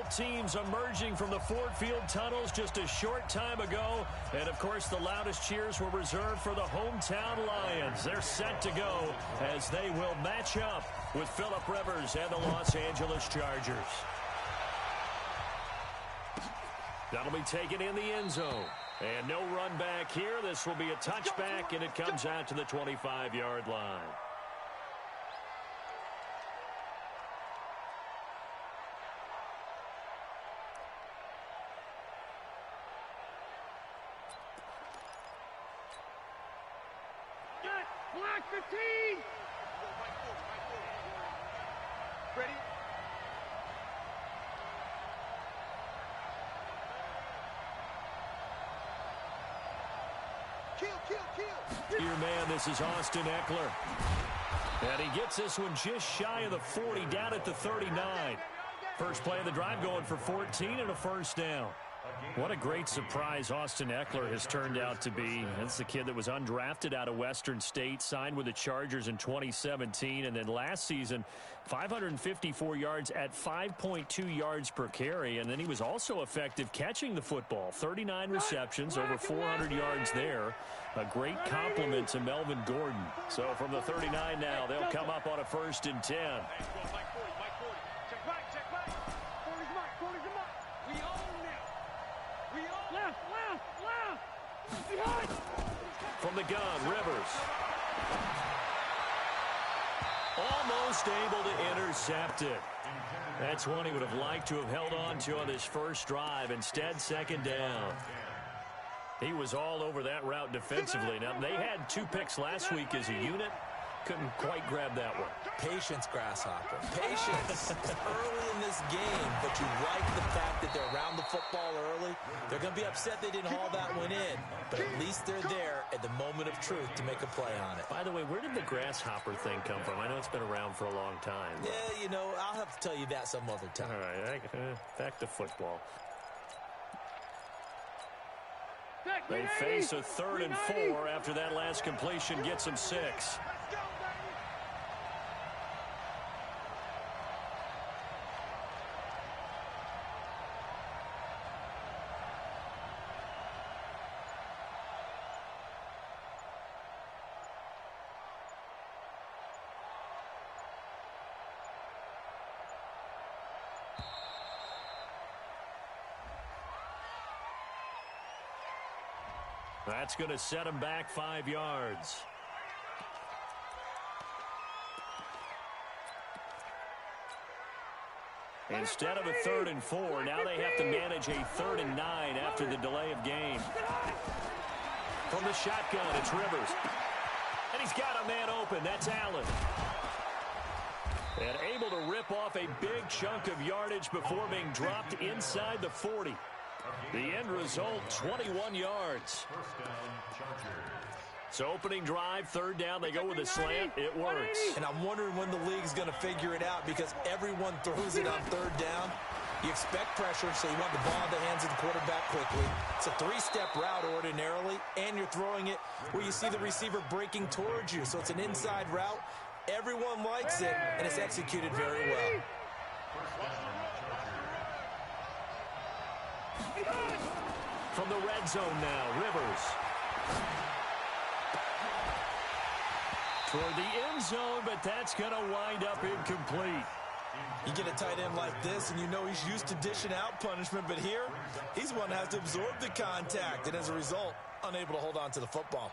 Both teams emerging from the Ford Field tunnels just a short time ago. And, of course, the loudest cheers were reserved for the hometown Lions. They're set to go as they will match up with Phillip Rivers and the Los Angeles Chargers. That'll be taken in the end zone. And no run back here. This will be a touchback, and it comes out to the 25-yard line. Black 15! Ready? Kill! Your man, this is Austin Eckler. And he gets this one just shy of the 40, down at the 39. First play of the drive going for 14 and a first down. What a great surprise Austin Eckler has turned out to be. That's the kid that was undrafted out of Western State, signed with the Chargers in 2017, and then last season, 554 yards at 5.2 yards per carry, and then he was also effective catching the football. 39 receptions, over 400 yards there. A great compliment to Melvin Gordon. So from the 39 now, they'll come up on a 1st and 10. From the gun, Rivers. Almost able to intercept it. That's one he would have liked to have held on to on this first drive. Instead, second down. He was all over that route defensively. Now, they had 2 picks last week as a unit. Couldn't quite grab that one. Patience, Grasshopper. Patience. It's early in this game, but you like the fact that they're around the football early. They're going to be upset they didn't haul that one in, but at least they're there at the moment of truth to make a play on it. By the way, where did the Grasshopper thing come from? I know it's been around for a long time. Yeah, you know, I'll have to tell you that some other time. All right, back to football. They face a 3rd and 4 after that last completion gets them 6. That's going to set him back 5 yards. Instead of a 3rd and 4, now they have to manage a 3rd and 9 after the delay of game. From the shotgun, it's Rivers. And he's got a man open. That's Allen. And able to rip off a big chunk of yardage before being dropped inside the 40. The end result, 21 yards. So opening drive, 3rd down, they go with a slant. It works. And I'm wondering when the league's going to figure it out because everyone throws it on 3rd down. You expect pressure, so you want the ball in the hands of the quarterback quickly. It's a 3-step route ordinarily, and you're throwing it where you see the receiver breaking towards you. So it's an inside route. Everyone likes it, and it's executed very well. From the red zone now, Rivers. Toward the end zone, but that's going to wind up incomplete. You get a tight end like this, and you know he's used to dishing out punishment, but here, he's one that has to absorb the contact, and as a result, unable to hold on to the football.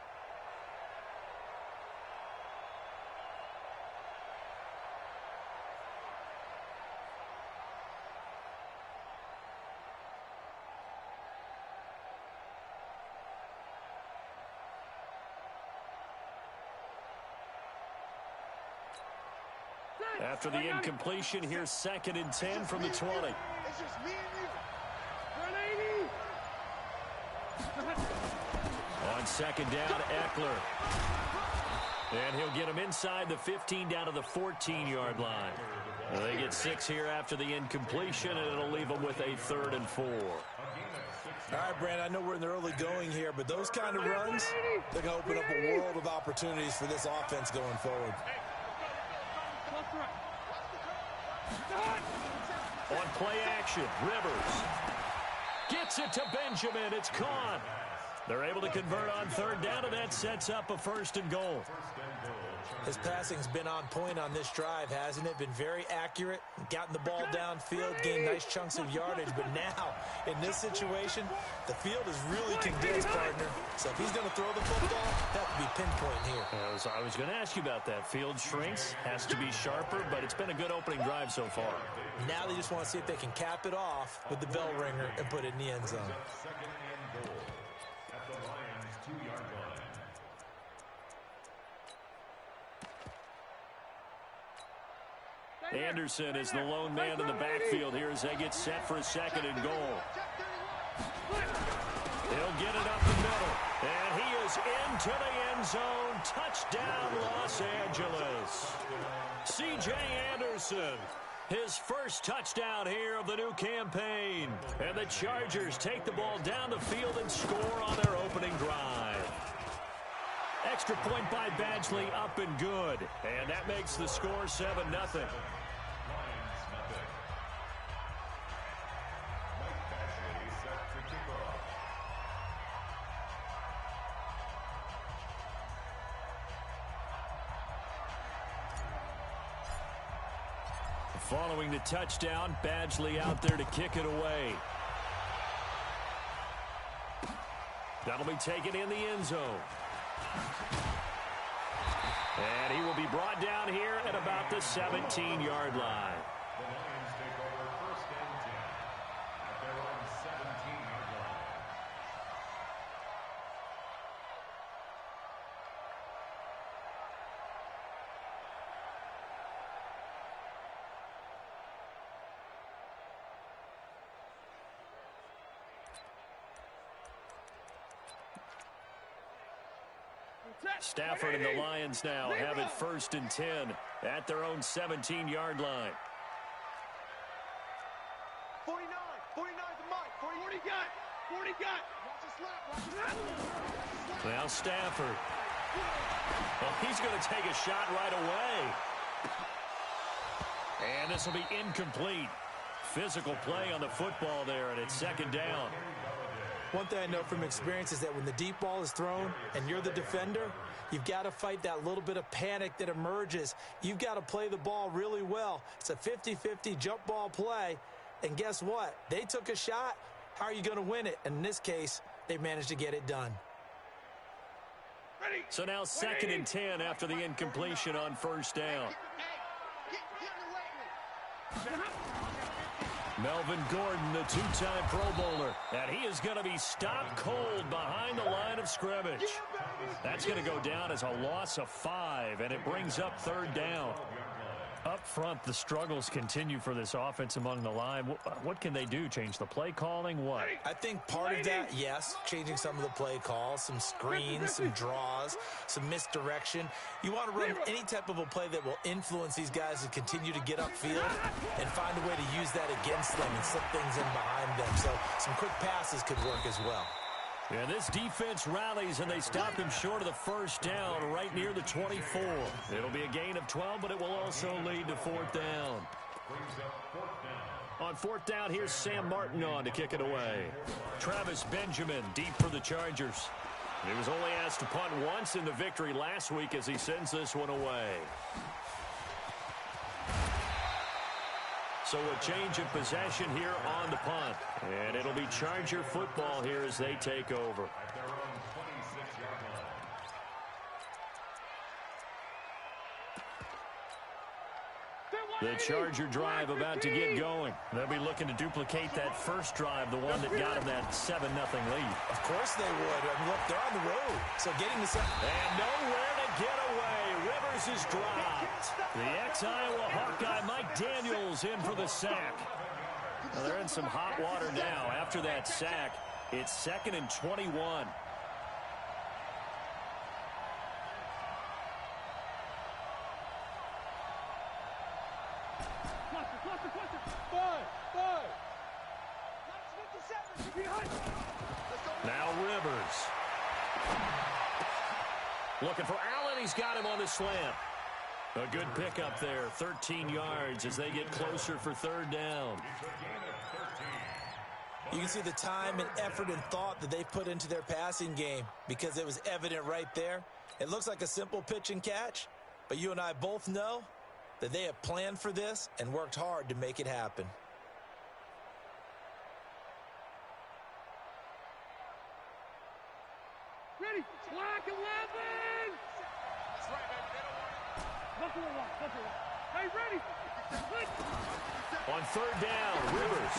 After the incompletion, here's 2nd and 10 from the 20. It's just me and you. 180. On 2nd down, Eckler. And he'll get him inside the 15 down to the 14-yard line. They get 6 here after the incompletion, and it'll leave them with a 3rd and 4. All right, Brandon, I know we're in the early going here, but those kind of runs, they're going to open up a world of opportunities for this offense going forward. On play action, Rivers gets it to Benjamin. It's caught. They're able to convert on third down, and that sets up a 1st and goal. His passing's been on point on this drive, hasn't it? Been very accurate, gotten the ball downfield, gained nice chunks of yardage. But now, in this situation, the field is really condensed, partner. So if he's going to throw the football, that would be pinpoint here. I was going to ask you about that. Field shrinks, has to be sharper, but it's been a good opening drive so far. Now they just want to see if they can cap it off with the bell ringer and put it in the end zone. Anderson is the lone man in the backfield here as they get set for a 2nd and goal. He'll get it up the middle, and he is into the end zone. Touchdown, Los Angeles. C.J. Anderson, his first touchdown here of the new campaign. And the Chargers take the ball down the field and score on their opening drive. Extra point by Badgley, up and good. And that makes the score 7-0. Following the touchdown, Badgley out there to kick it away. That'll be taken in the end zone. And he will be brought down here at about the 17-yard line. The Lions take over 1st and 10 at their own 17-yard line. Stafford and the Lions now have it 1st and 10 at their own 17-yard line. 49 the mark. 40 got. 40 got. Watch the slap. Now Stafford. Well, he's going to take a shot right away. And this will be incomplete. Physical play on the football there, and it's 2nd down. One thing I know from experience is that when the deep ball is thrown and you're the defender, you've got to fight that little bit of panic that emerges. You've got to play the ball really well. It's a 50-50 jump ball play. And guess what? They took a shot. How are you going to win it? And in this case, they managed to get it done. So now 2nd and 10 after the incompletion on 1st down. Melvin Gordon, the 2-time Pro Bowler, and he is going to be stopped cold behind the line of scrimmage. That's going to go down as a loss of 5, and it brings up 3rd down. Up front, the struggles continue for this offense among the line. What can they do? Change the play calling? What? I think part of that, yes, changing some of the play calls, some screens, some draws, some misdirection. You want to run any type of a play that will influence these guys to continue to get upfield and find a way to use that against them and slip things in behind them. So some quick passes could work as well. And this defense rallies, and they stop him short of the 1st down right near the 24. It'll be a gain of 12, but it will also lead to 4th down. On 4th down, here's Sam Martin on to kick it away. Travis Benjamin deep for the Chargers. He was only asked to punt once in the victory last week as he sends this one away. So a change of possession here on the punt. And it'll be Charger football here as they take over. The Charger drive about to get going. They'll be looking to duplicate that first drive, the one that got them that 7-0 lead. Of course they would. I mean, look, they're on the road. So getting the 7. And nowhere to get away. Rivers is dropped. The ex-Iowa Hawkeye Mike Daniels in for the sack. Well, they're in some hot water now. After that sack, it's 2nd and 21. Now Rivers. Looking for Allen. He's got him on the slant. A good pickup there, 13 yards as they get closer for third down. You can see the time and effort and thought that they put into their passing game because it was evident right there. It looks like a simple pitch and catch, but you and I both know that they have planned for this and worked hard to make it happen. Ready? Black 11! That's right, baby. They don't want it. Hey, ready? On third down, Rivers.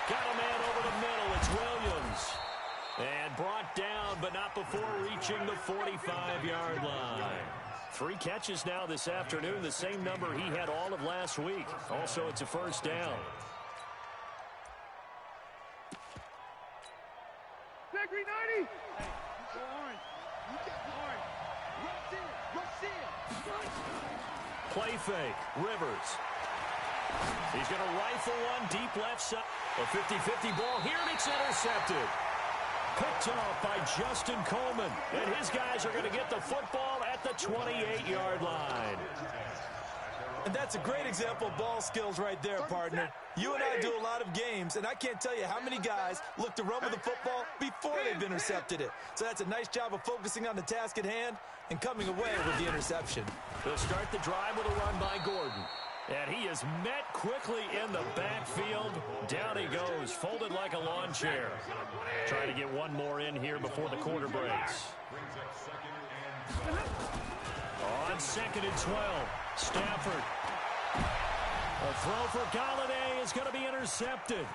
Got a man over the middle. It's Williams. And brought down, but not before reaching the 45-yard line. 3 catches now this afternoon, the same number he had all of last week. Also, it's a first down. Zachary 90! Go orange. You get orange. Rush in. Play fake. Rivers. He's going to rifle one deep left side. A 50-50 ball here, and it's intercepted. Picked off by Justin Coleman. And his guys are going to get the football at the 28-yard line. And that's a great example of ball skills right there, partner. You and I do a lot of games, and I can't tell you how many guys look to run with the football before they've intercepted it. So that's a nice job of focusing on the task at hand and coming away with the interception. They'll start the drive with a run by Gordon. And he is met quickly in the backfield. Down he goes, folded like a lawn chair. Trying to get one more in here before the quarter breaks. On 2nd and 12, Stafford. A throw for Galladay is going to be intercepted.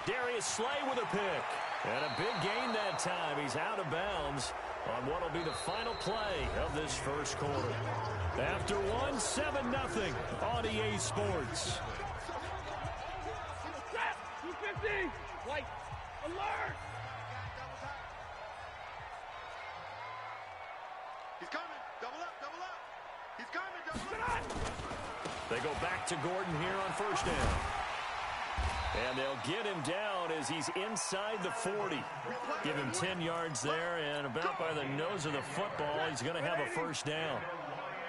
Darius Slay with a pick. And a big gain that time. He's out of bounds on what will be the final play of this first quarter. After one, 7-0 on EA Sports. 250! White, alert! He's coming. Double up. He's coming. Double up. They go back to Gordon here on first down. And they'll get him down as he's inside the 40. Give him 10 yards there, and about by the nose of the football, he's going to have a first down.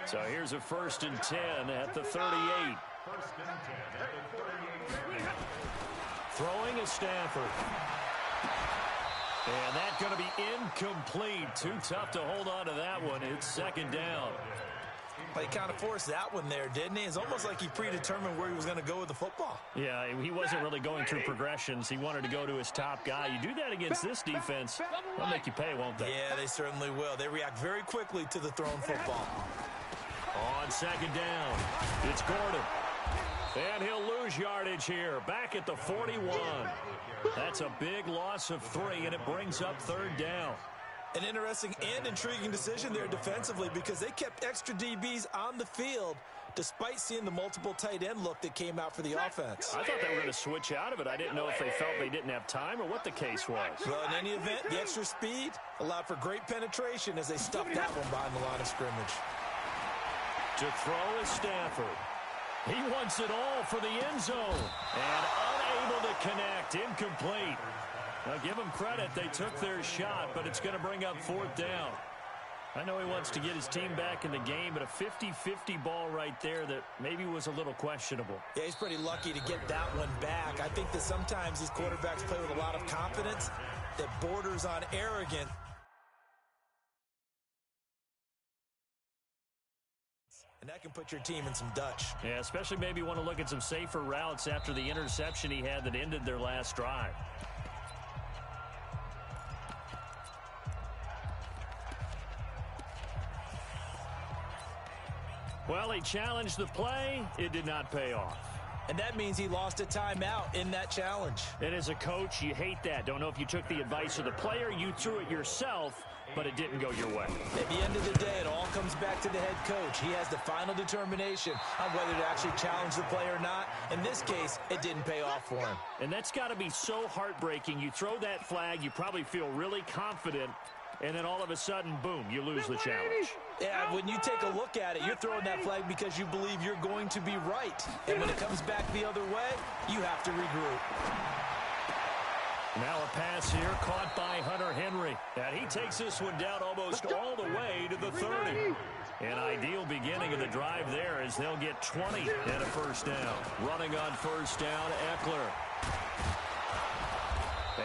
So here's a 1st and 10 at the 38. Throwing is Stafford. And that's going to be incomplete. Too tough to hold on to that one. It's 2nd down. Well, he kind of forced that one there, didn't he? It's almost like he predetermined where he was going to go with the football. Yeah, he wasn't really going through progressions. He wanted to go to his top guy. You do that against this defense, they'll make you pay, won't they? Yeah, they certainly will. They react very quickly to the thrown football. On 2nd down, it's Gordon. And he'll lose yardage here, back at the 41. That's a big loss of 3, and it brings up 3rd down. An interesting and intriguing decision there defensively because they kept extra DBs on the field despite seeing the multiple tight end look that came out for the offense. I thought they were going to switch out of it. I didn't know if they felt they didn't have time or what the case was. Well, in any event, the extra speed allowed for great penetration as they stuffed that one behind the line of scrimmage. To throw is Stafford. He wants it all for the end zone. And unable to connect. Incomplete. Now, give them credit. They took their shot, but it's going to bring up 4th down. I know he wants to get his team back in the game, but a 50-50 ball right there that maybe was a little questionable. Yeah, he's pretty lucky to get that one back. I think that sometimes these quarterbacks play with a lot of confidence that borders on arrogant. And that can put your team in some Dutch. Yeah, especially maybe want to look at some safer routes after the interception he had that ended their last drive. Well, he challenged the play. It did not pay off. And that means he lost a timeout in that challenge. And as a coach, you hate that. Don't know if you took the advice of the player, you threw it yourself, but it didn't go your way. At the end of the day, it all comes back to the head coach. He has the final determination on whether to actually challenge the play or not. In this case, it didn't pay off for him. And that's got to be so heartbreaking. You throw that flag, you probably feel really confident, and then all of a sudden, boom, you lose the challenge. Yeah, when you take a look at it, you're throwing that flag because you believe you're going to be right. And when it comes back the other way, you have to regroup. Now a pass here caught by Hunter Henry. And he takes this one down almost all the way to the 30. An ideal beginning of the drive there as they'll get 20 and a first down. Running on first down, Eckler.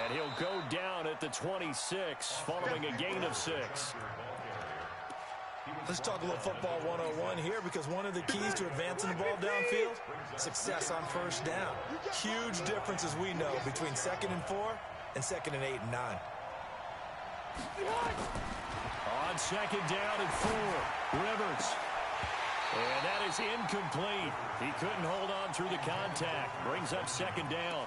And he'll go down at the 26 following a gain of 6. Let's talk a little football 101 here, because one of the keys to advancing the ball downfield, success on first down. Huge difference, as we know, between 2nd and 4 and 2nd and 8 and 9. On 2nd down and 4, Rivers. And that is incomplete. He couldn't hold on through the contact. Brings up 2nd down.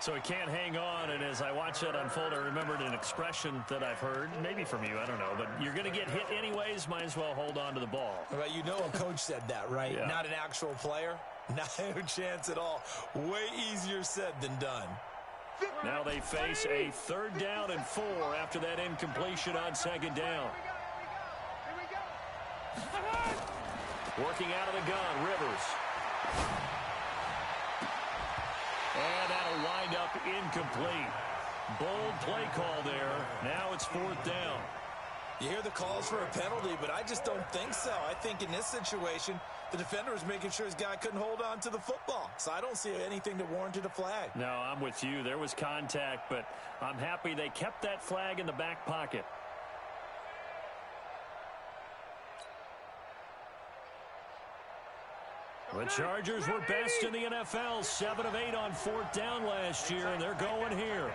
So he can't hang on, and as I watch that unfold, I remembered an expression that I've heard, maybe from you, I don't know, but you're going to get hit anyways, might as well hold on to the ball. Well, you know a coach said that, right? Yeah. Not an actual player. Not a chance at all. Way easier said than done. Now they face a 3rd down and 4 after that incompletion on 2nd down. Working out of the gun, Rivers. And that'll wind up incomplete. Bold play call there. Now it's 4th down. You hear the calls for a penalty, but I just don't think so. I think in this situation, the defender was making sure his guy couldn't hold on to the football. So I don't see anything that warranted a flag. No, I'm with you. There was contact, but I'm happy they kept that flag in the back pocket. The Chargers were best in the NFL, 7 of 8 on 4th down last year, and they're going here.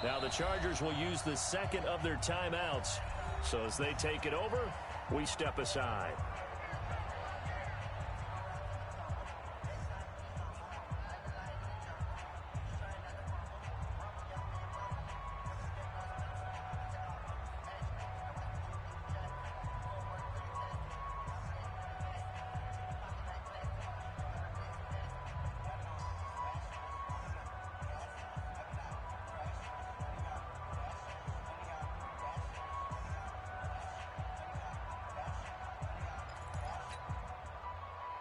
Now the Chargers will use the 2nd of their timeouts. So as they take it over, we step aside.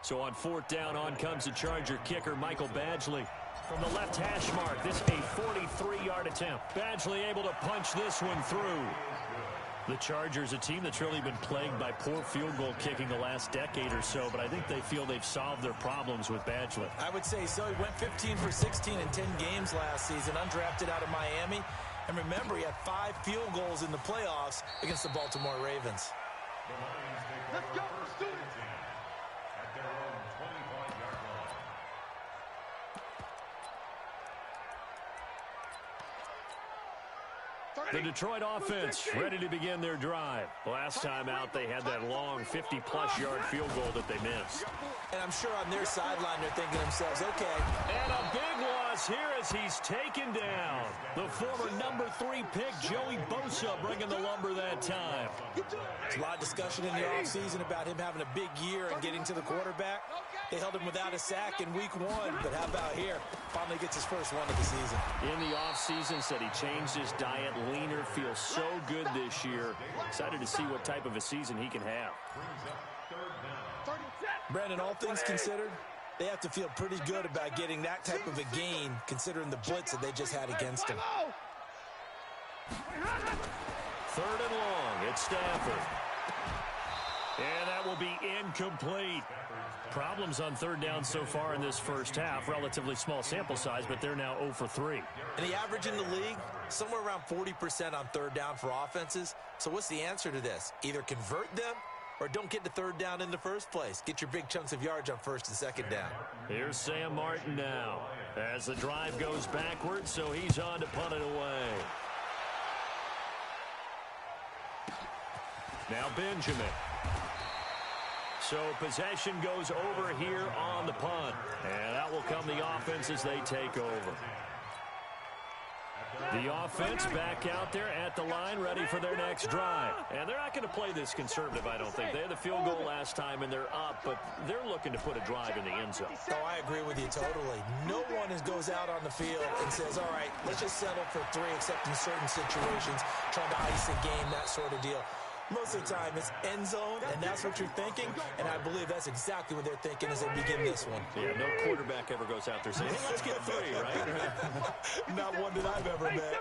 So on 4th down, on comes the Charger kicker, Michael Badgley. From the left hash mark, this a 43-yard attempt. Badgley able to punch this one through. The Chargers, a team that's really been plagued by poor field goal kicking the last decade or so, but I think they feel they've solved their problems with Badgley. I would say so. He went 15 for 16 in 10 games last season, undrafted out of Miami. And remember, he had 5 field goals in the playoffs against the Baltimore Ravens. Let's go, students. At their own 25-yard line. The Detroit offense ready to begin their drive. Last time out, they had that long 50-plus yard field goal that they missed. And I'm sure on their sideline they're thinking to themselves, okay. And a big loss here as he's taken down. The former number 3 pick, Joey Bosa, bringing the lumber that time. There's a lot of discussion in the offseason about him having a big year and getting to the quarterback. They held him without a sack in week 1, but how about here? Finally gets his first one of the season. In the offseason, said he changed his diet, leaner, feels so good this year. Excited to see what type of a season he can have. Brandon, all things considered, they have to feel pretty good about getting that type of a gain, considering the blitz that they just had against him. 3rd and long, it's Stafford. And that will be incomplete. Problems on 3rd down so far in this first half. Relatively small sample size, but they're now 0 for 3. And the average in the league, somewhere around 40% on 3rd down for offenses. So what's the answer to this? Either convert them or don't get to 3rd down in the first place. Get your big chunks of yards on 1st and 2nd down. Here's Sam Martin now as the drive goes backwards, so he's on to punt it away. Now Benjamin. So possession goes over here on the punt. And that will come the offense as they take over. The offense back out there at the line, ready for their next drive. And they're not going to play this conservative, I don't think. They had the field goal last time, and they're up, but they're looking to put a drive in the end zone. Oh, I agree with you totally. No one goes out on the field and says, all right, let's just settle for 3, except in certain situations, trying to ice a game, that sort of deal. Most of the time, it's end zone, and that's what you're thinking, and I believe that's exactly what they're thinking as they begin this one. Yeah, no quarterback ever goes out there saying, hey, let's get 3, right? Not one that I've ever met.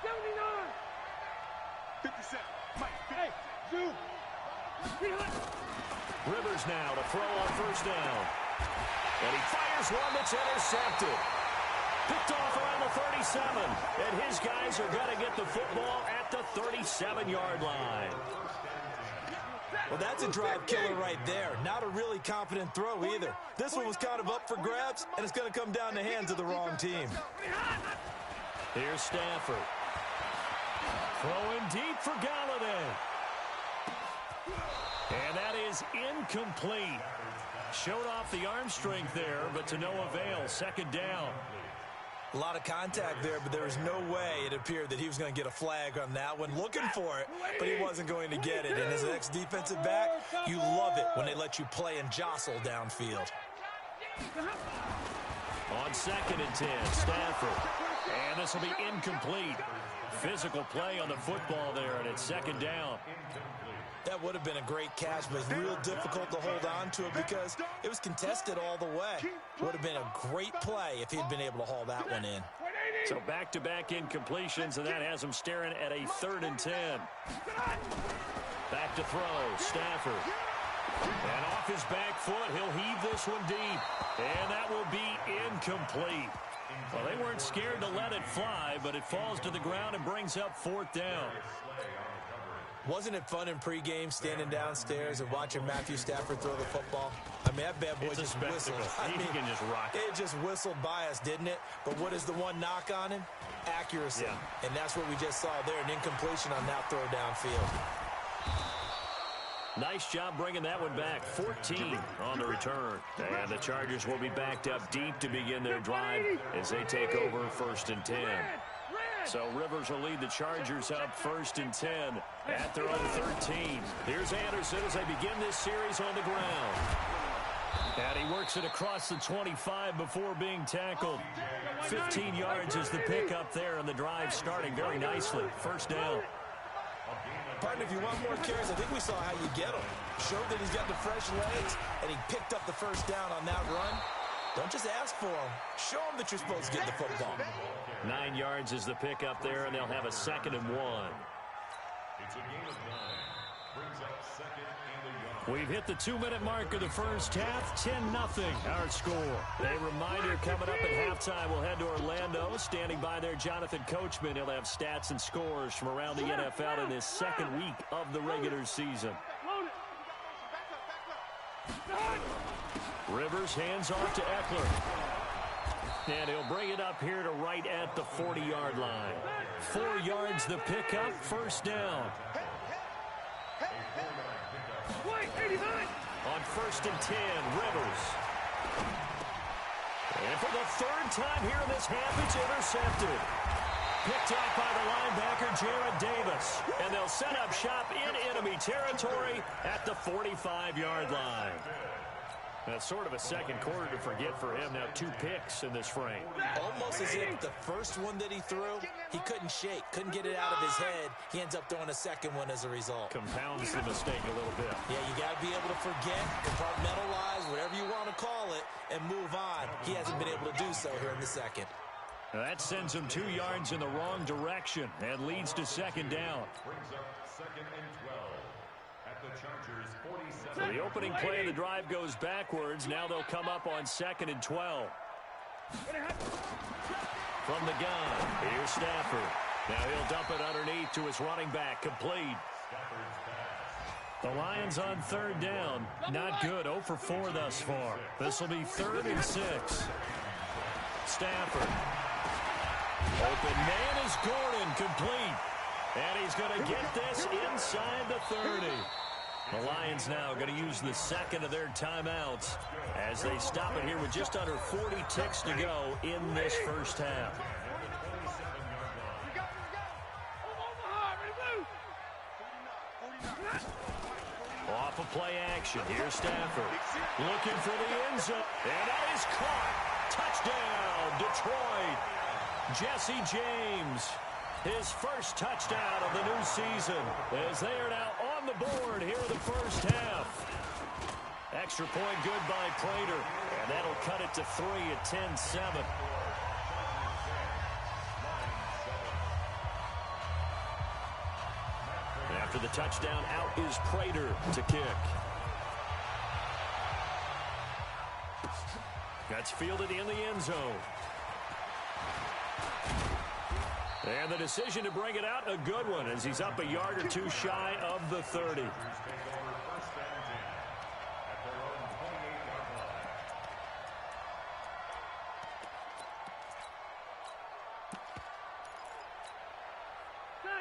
79! 57. Mike, hey, Zoo! Rivers now to throw on first down. And he fires one that's intercepted. Picked off around the 37. And his guys are going to get the football at the 37-yard line. Well, that's a drive killer right there. Not a really confident throw either. This one was kind of up for grabs, and it's going to come down the hands of the wrong team. Here's Stafford. Throwing deep for Galladay. And that is incomplete. Showed off the arm strength there, but to no avail. Second down. A lot of contact there, but there was no way it appeared that he was going to get a flag on that one. Looking for it, but he wasn't going to get it. And as an ex-defensive back, you love it when they let you play and jostle downfield. On 2nd and 10, Stafford. And this will be incomplete. Physical play on the football there, and it's 2nd down. That would have been a great catch, but it's real difficult to hold on to it because it was contested all the way. Would have been a great play if he'd been able to haul that one in. So back-to-back incompletions, and that has him staring at a 3rd and 10. Back to throw, Stafford. And off his back foot, he'll heave this one deep. And that will be incomplete. Well, they weren't scared to let it fly, but it falls to the ground and brings up 4th down. Wasn't it fun in pregame standing downstairs and watching Matthew Stafford throw the football? I mean, that bad boy just whistled. He can just rock it. It just whistled by us, didn't it? But what is the one knock on him? Accuracy. Yeah. And that's what we just saw there, an incompletion on that throw downfield. Nice job bringing that one back. 14 on the return. And the Chargers will be backed up deep to begin their drive as they take over 1st and 10. So Rivers will lead the Chargers up 1st and 10 at their own 13. Here's Anderson as they begin this series on the ground. And he works it across the 25 before being tackled. 15 yards is the pickup there, and the drive starting very nicely. 1st down. Partner, if you want more carries, I think we saw how you get them. Showed that he's got the fresh legs, and he picked up the 1st down on that run. Don't just ask for them. Show them that you're supposed to get the football. 9 yards is the pickup there, and they'll have a 2nd and 1. It's a gain of 9. Brings up 2nd and 1. We've hit the 2-minute mark of the first half. 10-0 our score. A reminder coming up at halftime, we'll head to Orlando. Standing by there, Jonathan Coachman. He'll have stats and scores from around the NFL in this 2nd week of the regular season. Rivers hands off to Eckler. And he'll bring it up here to right at the 40-yard line. 4 yards the pickup, 1st down. On 1st and 10, Rivers. And for the 3rd time here in this half, it's intercepted. Picked up by the linebacker, Jared Davis. And they'll set up shop in enemy territory at the 45-yard line. That's sort of a 2nd quarter to forget for him. Now 2 picks in this frame. Almost as if the first one that he threw, he couldn't shake, couldn't get it out of his head. He ends up throwing a 2nd one as a result. Compounds the mistake a little bit. Yeah, you got to be able to forget, compartmentalize, whatever you want to call it, and move on. He hasn't been able to do so here in the 2nd. Now that sends him 2 yards in the wrong direction and leads to 2nd down. Brings up 2nd and 12 at the Chargers 47. So the opening play of the drive goes backwards. Now they'll come up on 2nd and 12. From the gun, here's Stafford. Now he'll dump it underneath to his running back, complete. The Lions on 3rd down. Not good, 0 for 4 thus far. This will be 3rd and 6. Stafford. Open man is Gordon, complete. And he's going to get this inside the 30. The Lions now going to use the 2nd of their timeouts as they stop it here with just under 40 ticks to go in this first half. Off of play action. Here's Stafford. Looking for the end zone. And that is caught. Touchdown, Detroit. Jesse James. His first touchdown of the new season, as they are now on the board here in the first half. Extra point good by Prater, and that'll cut it to 3 at 10-7. After the touchdown, out is Prater to kick. That's fielded in the end zone. And the decision to bring it out, a good one, as he's up a yard or two shy of the 30.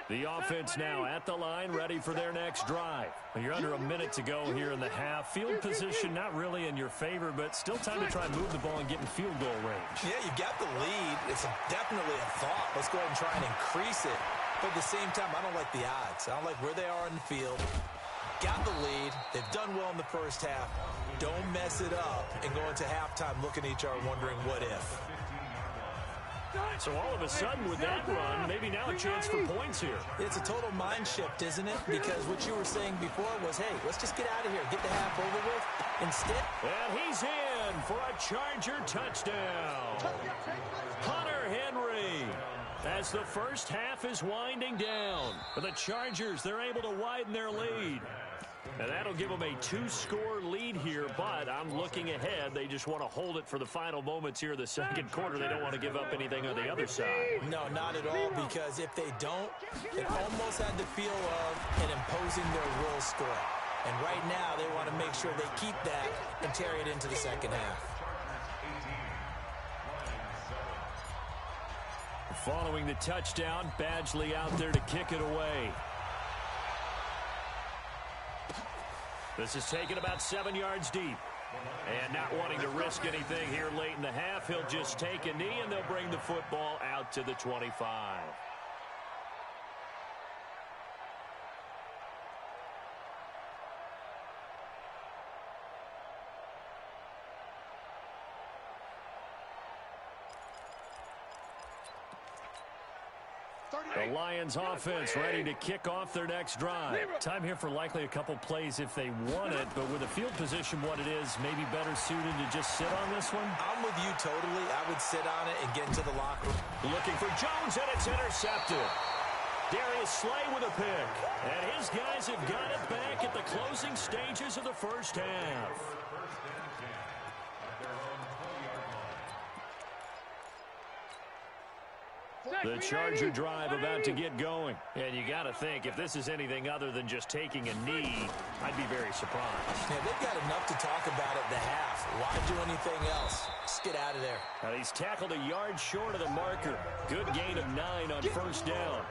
The offense now at the line, ready for their next drive. You're under a minute to go here in the half. Field position not really in your favor, but still time to try and move the ball and get in field goal range. Yeah, you've got the lead. It's definitely a thought. Let's go ahead and try and increase it. But at the same time, I don't like the odds. I don't like where they are in the field. Got the lead. They've done well in the first half. Don't mess it up and go into halftime looking at each other wondering what if. So all of a sudden with that run, maybe now a chance for points here. It's a total mind shift, isn't it? Because what you were saying before was, hey, let's just get out of here, get the half over with. Instead, and he's in for a Charger touchdown. Hunter Henry. As the first half is winding down. For the Chargers, they're able to widen their lead. And that'll give them a 2-score lead here, but I'm looking ahead. They just want to hold it for the final moments here in the second quarter. They don't want to give up anything on the other side. No, not at all, because if they don't, it almost had the feel of an imposing their will score. And right now, they want to make sure they keep that and carry it into the second half. Following the touchdown, Badgley out there to kick it away. This is taken about 7 yards deep. And not wanting to risk anything here late in the half, he'll just take a knee and they'll bring the football out to the 25. The Lions offense ready to kick off their next drive. Time here for likely a couple plays if they want it, but with the field position what it is, maybe better suited to just sit on this one? I'm with you totally. I would sit on it and get into the locker room. Looking for Jones, and it's intercepted. Darius Slay with a pick. And his guys have got it back at the closing stages of the first half. The Charger drive about to get going. And you got to think, if this is anything other than just taking a knee, I'd be very surprised. Yeah, they've got enough to talk about at the half. Why do anything else? Just get out of there. Now he's tackled a yard short of the marker. Good gain of 9 on first down.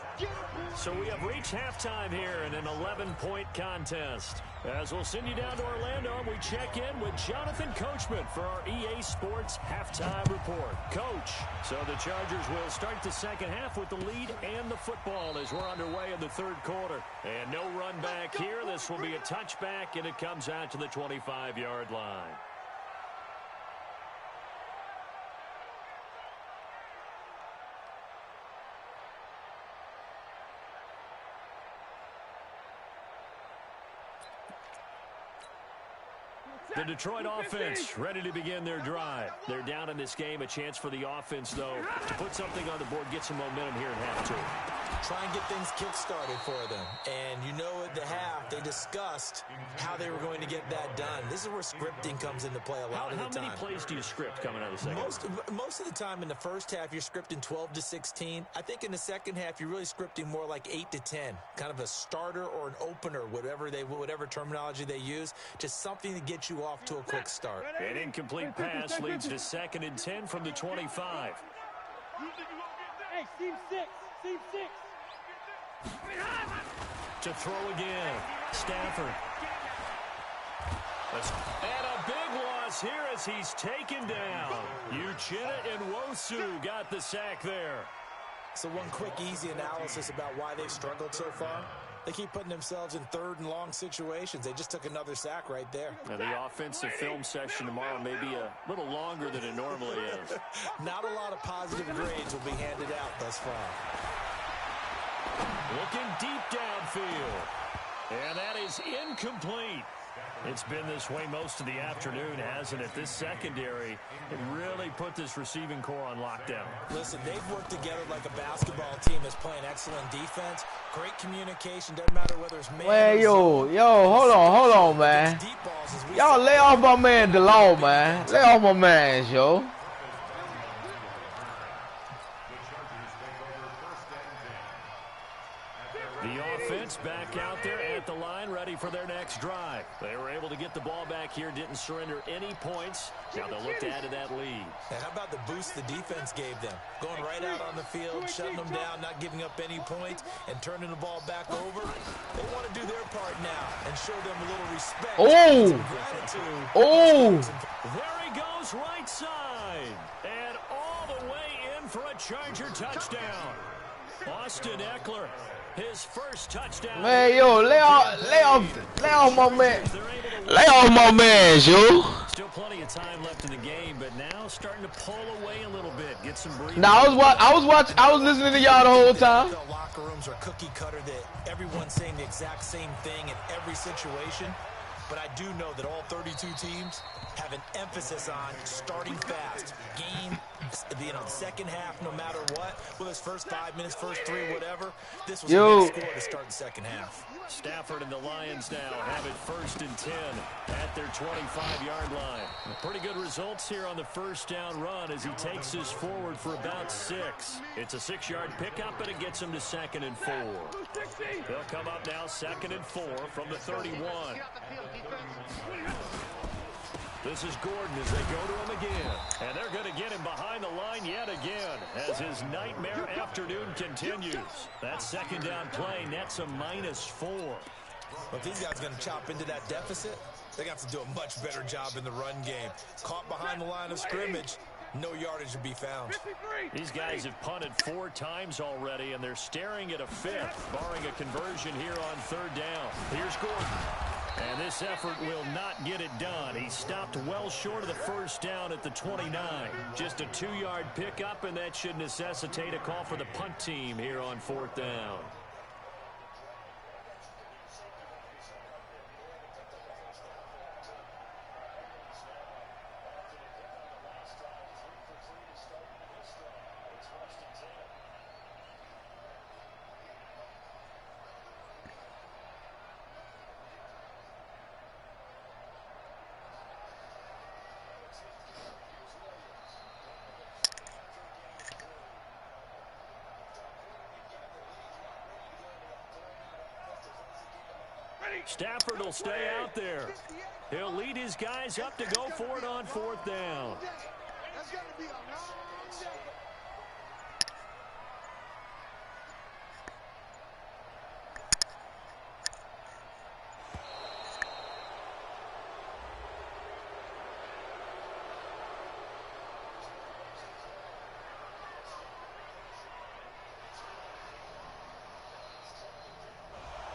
So we have reached halftime here in an 11-point contest. As we'll send you down to Orlando, and we check in with Jonathan Coachman for our EA Sports Halftime Report. Coach, so the Chargers will start the second half with the lead and the football as we're underway in the third quarter. And no run back here. This will be a touchback, and it comes out to the 25-yard line. The Detroit offense ready to begin their drive. They're down in this game. A chance for the offense, though, to put something on the board, get some momentum here in half two. Try and get things kick-started for them. And you know at the half, they discussed how they were going to get that done. This is where scripting comes into play a lot of the time. How many plays do you script coming out of the second half? Most of the time in the first half, you're scripting 12 to 16. I think in the second half, you're really scripting more like 8 to 10. Kind of a starter or an opener, whatever terminology they use. Just something to get you off to a quick start. An incomplete pass leads to 2nd and 10 from the 25. Hey, Steve 6. Steve 6. To throw again. Stafford. And a big loss here as he's taken down. Uchenna Nwosu got the sack there. So one quick, easy analysis about why they've struggled so far. They keep putting themselves in third and long situations. They just took another sack right there. Now the offensive film session tomorrow may be a little longer than it normally is. Not a lot of positive grades will be handed out thus far. Looking deep downfield. And that is incomplete. It's been this way most of the afternoon, hasn't it? This secondary it really put this receiving core on lockdown. Listen, they've worked together like a basketball team that's playing excellent defense. Great communication. Doesn't matter whether it's man Man, yo, hold on, man. Y'all lay off my man DeLaw, man. Lay off my man, yo. The offense back out there at the line, ready for their next drive. They were able to get the ball back here, didn't surrender any points. Now they'll look to add to that lead. And how about the boost the defense gave them? Going right out on the field, shutting them down, not giving up any points, and turning the ball back over. They want to do their part now and show them a little respect. Oh! There he goes, right side. And all the way in for a Charger touchdown. Austin Eckler. His first touchdown. Man, yo, lay off my man. Lay off my man, yo. Still plenty of time left in the game, but now starting to pull away a little bit, get some breathing. Now I was listening to y'all the whole time. The locker rooms are cookie cutter that everyone's saying the exact same thing in every situation. But I do know that all 32 teams have an emphasis on starting fast. Game, second half, no matter what. Whether it's first 5 minutes, first 3, whatever. This was a big score to start the second half. Stafford and the Lions now have it 1st and 10 at their 25-yard line. Pretty good results here on the first down run as he takes this forward for about 6. It's a 6-yard pickup, and it gets him to 2nd and 4. They'll come up now 2nd and 4 from the 31. This is Gordon as they go to him again. And they're going to get him behind the line yet again as his nightmare afternoon continues. That second down play nets a -4. But if these guys are going to chop into that deficit, they're going to have to do a much better job in the run game. Caught behind the line of scrimmage, no yardage to be found. These guys have punted 4 times already, and they're staring at a 5th, barring a conversion here on 3rd down. Here's Gordon. And this effort will not get it done. He stopped well short of the first down at the 29. Just a 2-yard pickup, and that should necessitate a call for the punt team here on 4th down. Stafford will stay out there. He'll lead his guys up to go for it on 4th down.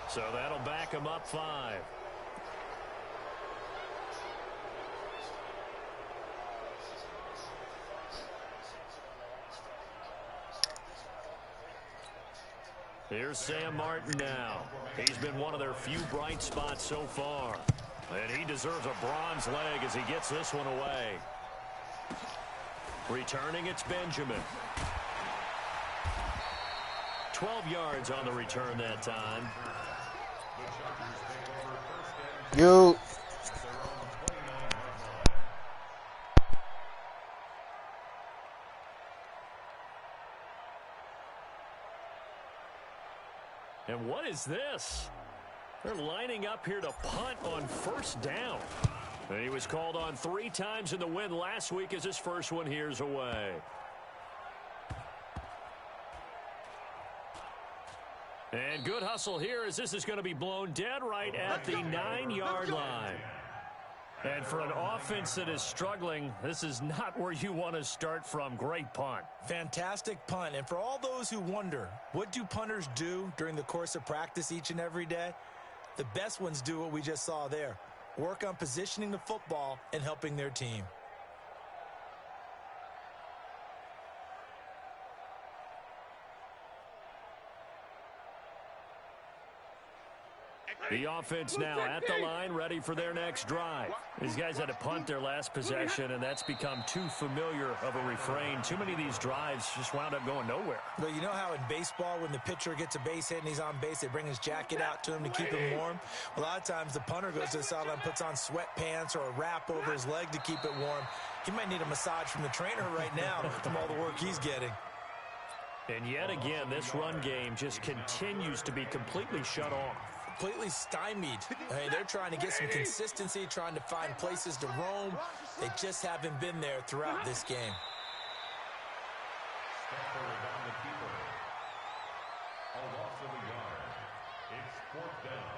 So that'll back him up 5. Here's Sam Martin now. He's been one of their few bright spots so far. And he deserves a bronze leg as he gets this one away. Returning, it's Benjamin. 12 yards on the return that time. You. And what is this? They're lining up here to punt on 1st down. And he was called on 3 times in the win last week as his first one here's away. And good hustle here as this is going to be blown dead right at the 9-yard line. And for an offense that is struggling, this is not where you want to start from. Great punt. Fantastic punt. And for all those who wonder, what do punters do during the course of practice each and every day? The best ones do what we just saw there. Work on positioning the football and helping their team. The offense now at the line, ready for their next drive. These guys had to punt their last possession, and that's become too familiar of a refrain. Too many of these drives just wound up going nowhere. Well, you know how in baseball, when the pitcher gets a base hit and he's on base, they bring his jacket out to him to keep him warm? A lot of times the punter goes to the sideline, puts on sweatpants or a wrap over his leg to keep it warm. He might need a massage from the trainer right now from all the work he's getting. And yet again, this run game just continues to be completely shut off. Completely stymied. Hey, they're trying to get some consistency, trying to find places to roam. They just haven't been there throughout this game. Step forward down the keeper. A loss of a yard. It's 4th down.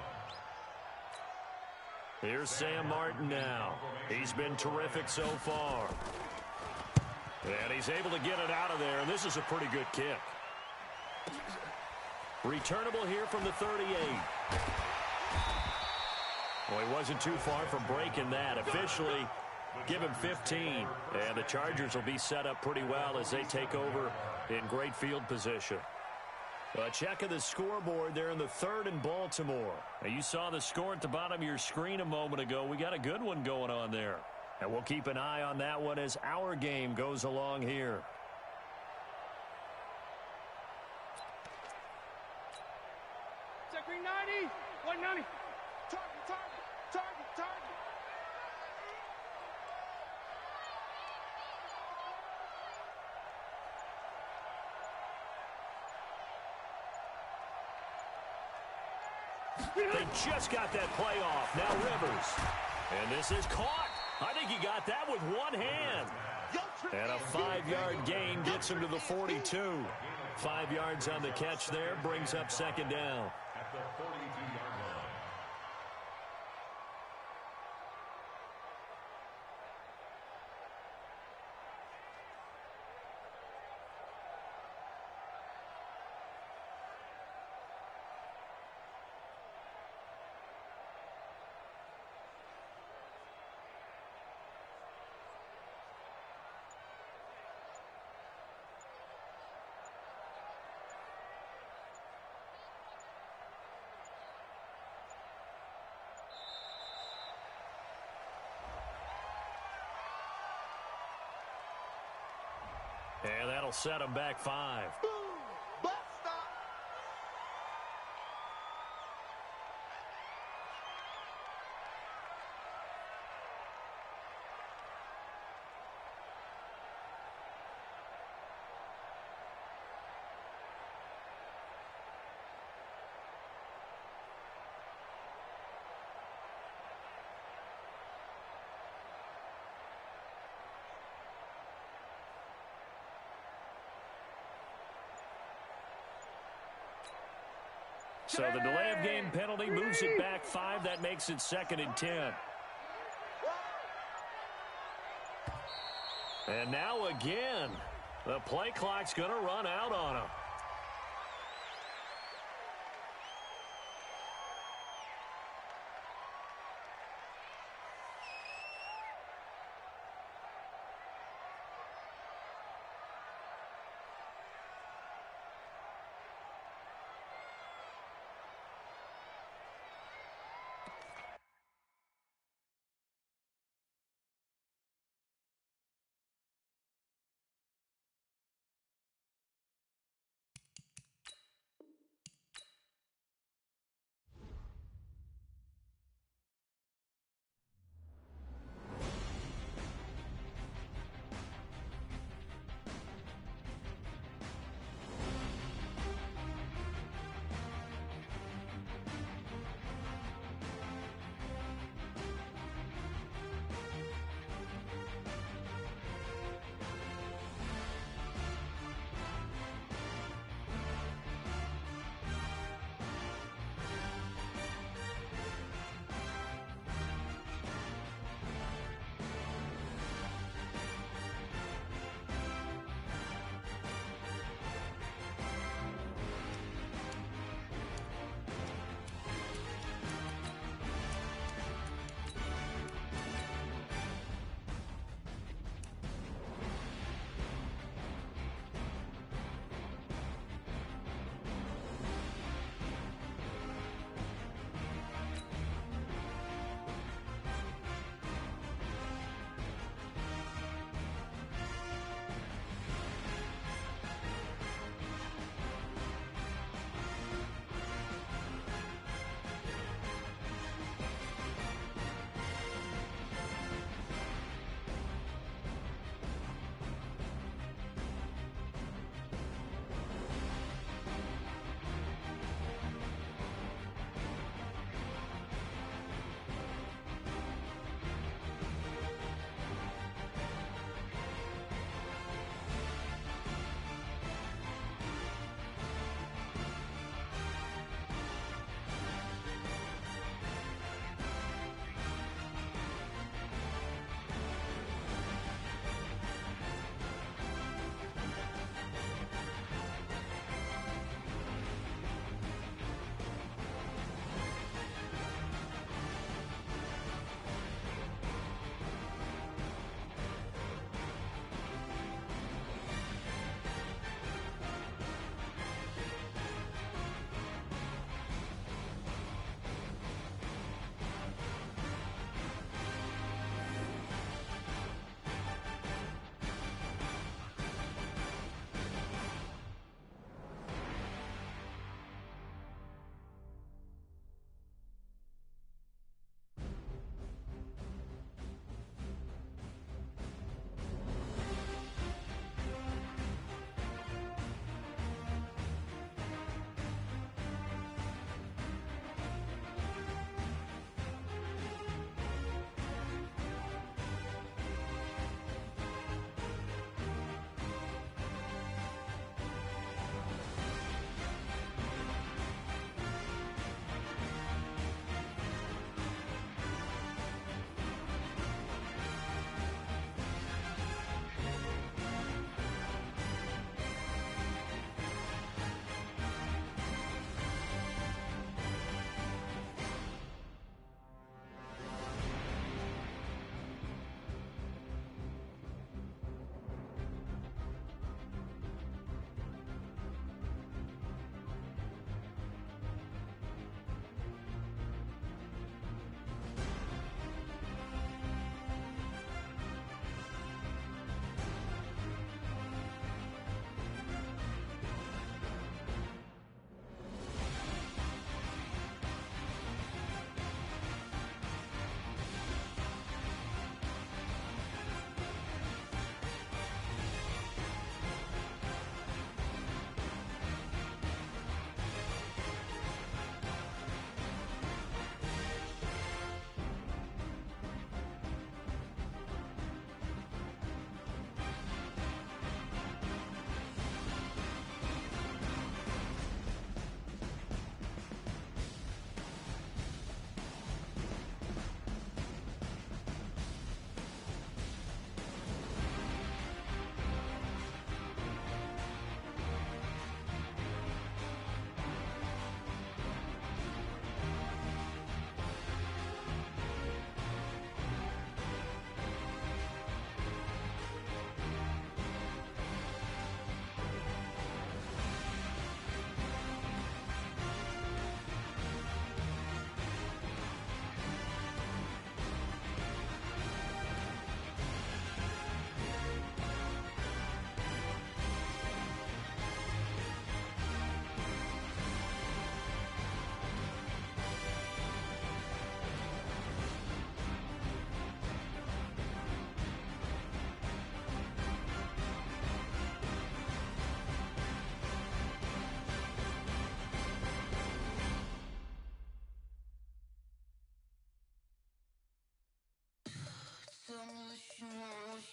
Here's Sam Martin now. He's been terrific so far. And he's able to get it out of there, and this is a pretty good kick. Returnable here from the 38. Well, he wasn't too far from breaking that. Officially, give him 15. And the Chargers will be set up pretty well as they take over in great field position. A check of the scoreboard there in the 3rd and Baltimore. Now, you saw the score at the bottom of your screen a moment ago. We got a good one going on there. And we'll keep an eye on that one as our game goes along here. Check 90, 190. Target. They just got that play off. Now Rivers. And this is caught. I think he got that with one hand. And a 5-yard gain gets him to the 42. 5 yards on the catch there, brings up 2nd down. At the 42-yard line. And that'll set him back 5. So the delay of game penalty moves it back 5. That makes it 2nd and 10. And now again, the play clock's going to run out on him.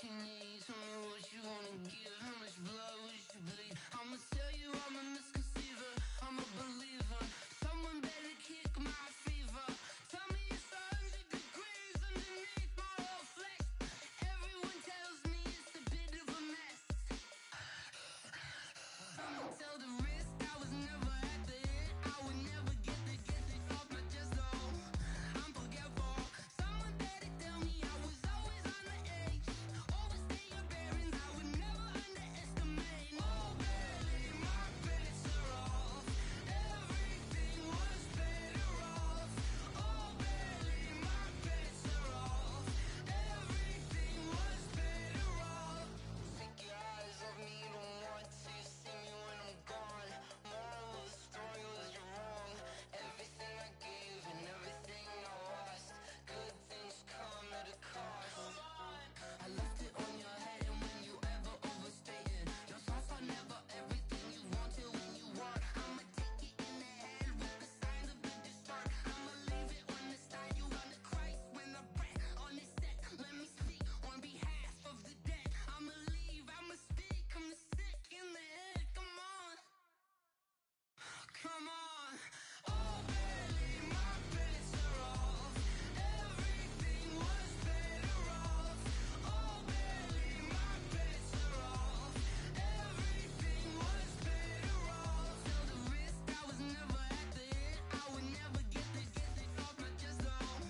what you need, tell me what you wanna give. How much blood would you bleed? I'ma tell you I'm a misconceiver, I'm a believer. Someone better kick my fever. Tell me it's 100 degrees underneath my whole flesh. Everyone tells me it's a bit of a mess. I'ma tell the risk I was never at the hit. I would never get this off my chest though. I'm forgetful. Someone better tell me I was always on the edge. Always stay your bearings, I would never underestimate. Oh baby, my bets are off. Everything was better off. Oh baby, my bets are off. Everything was better off. Take your eyes off me, don't want to see me when I'm gone. Moral of the story was you're wrong. Everything I gave and everything I lost. Good things come at a cost. I left it on your head, and when you ever overstay it, your thoughts are never everything you wanted when you want. I'ma take it in the head with the signs of the distort. I'ma leave it on the side. You run the Christ when I breath on this set. Let me speak on behalf of the dead. I'ma leave, I'ma speak. I'm sick in the head. Come on, come on. Oh baby, my bets are off. Everything was better off. Oh baby, my bets are off. Everything was better off. Tell the risk I was never at the hit. I would never get this off my chest though.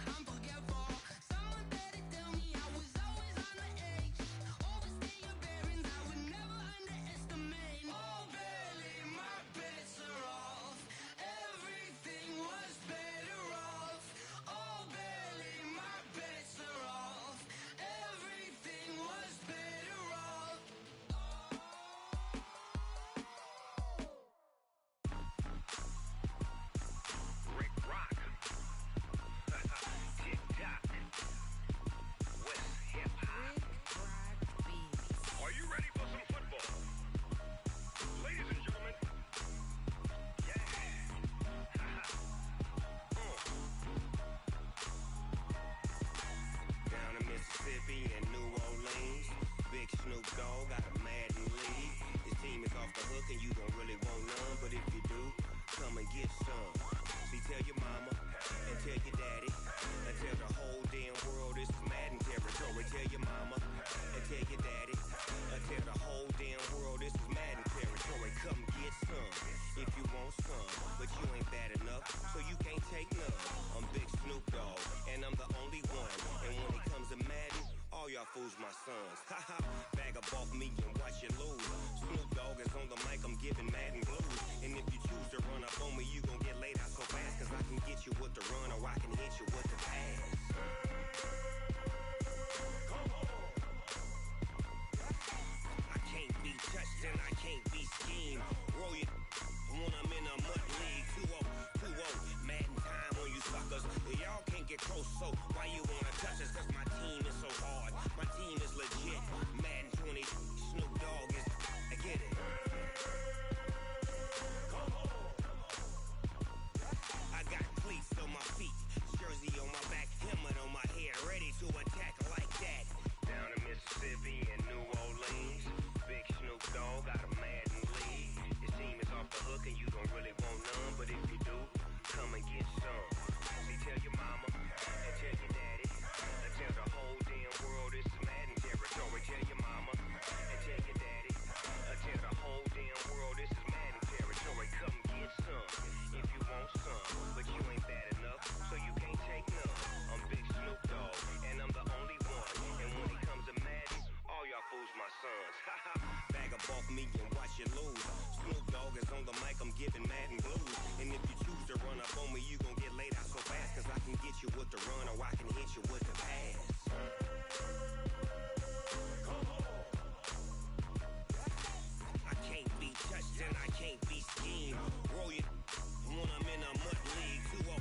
I'm forgetful. Someone better tell me I was always on the edge. Always stay your bearings, I would never underestimate. Oh baby, my bets are off. Everything was better off. Oh baby, my bets are off. Everything was better off. Rick Rock. Tick tock. West hip hop. Are you ready for some football? Ladies and gentlemen. Yeah. Down in Mississippi and New Orleans, Big Snoop Dogg got a Madden league. His team is off the hook and you don't really want none, but if you do, come and get some. See, tell your mama and tell your daddy and tell the whole damn world this is Madden territory. Tell your mama and tell your daddy and tell the whole damn world this is Madden territory. Come get some if you want some, but you ain't bad enough, so you can't take none. I'm Big Snoop Dogg and I'm the only one. And when it comes to Madden, all y'all fools my sons. Haha, bag up off me and watch you lose. Snoop Dogg is on the mic, I'm giving Madden blues. And if you choose to run up on me, you gon' get laid out so fast. Cause I can get you with the run or I can hit you with the pass. I can't be touched and I can't be schemed. Roll you when I'm in a mud league. 2-0, Madden time on you suckers. Y'all can't get close, so why you wanna touch us? Cause my team is so hard, my team is legit. Madden 20, Snoop Dogg is, I get it. I got cleats on my feet, jersey on my back, helmet on my head, ready to attack like that. Down in Mississippi and New Orleans, Big Snoop Dogg got a Madden league. His team is off the hook and you don't really want none, but if you do, come and get some. See, tell your mama and tell your daddy and tell the whole damn world this is Madden territory. Tell your mama and tell your daddy and tell the whole damn world this is Madden territory. Come get some if you want some, but you ain't bad enough, so you can't take none. I'm Big Snoop Dogg and I'm the only one. And when it comes to Madden, all y'all fools my sons. Bag up off me and watch you lose. Snoop Dogg is on the mic, I'm giving Madden blues. And if you choose to run up on me, you gon' get laid out so fast. Cause I can get you with the run or I can hit you with the pass. I can't be touched and I can't be schemed. Roll you when I'm in a mud league. 2-0,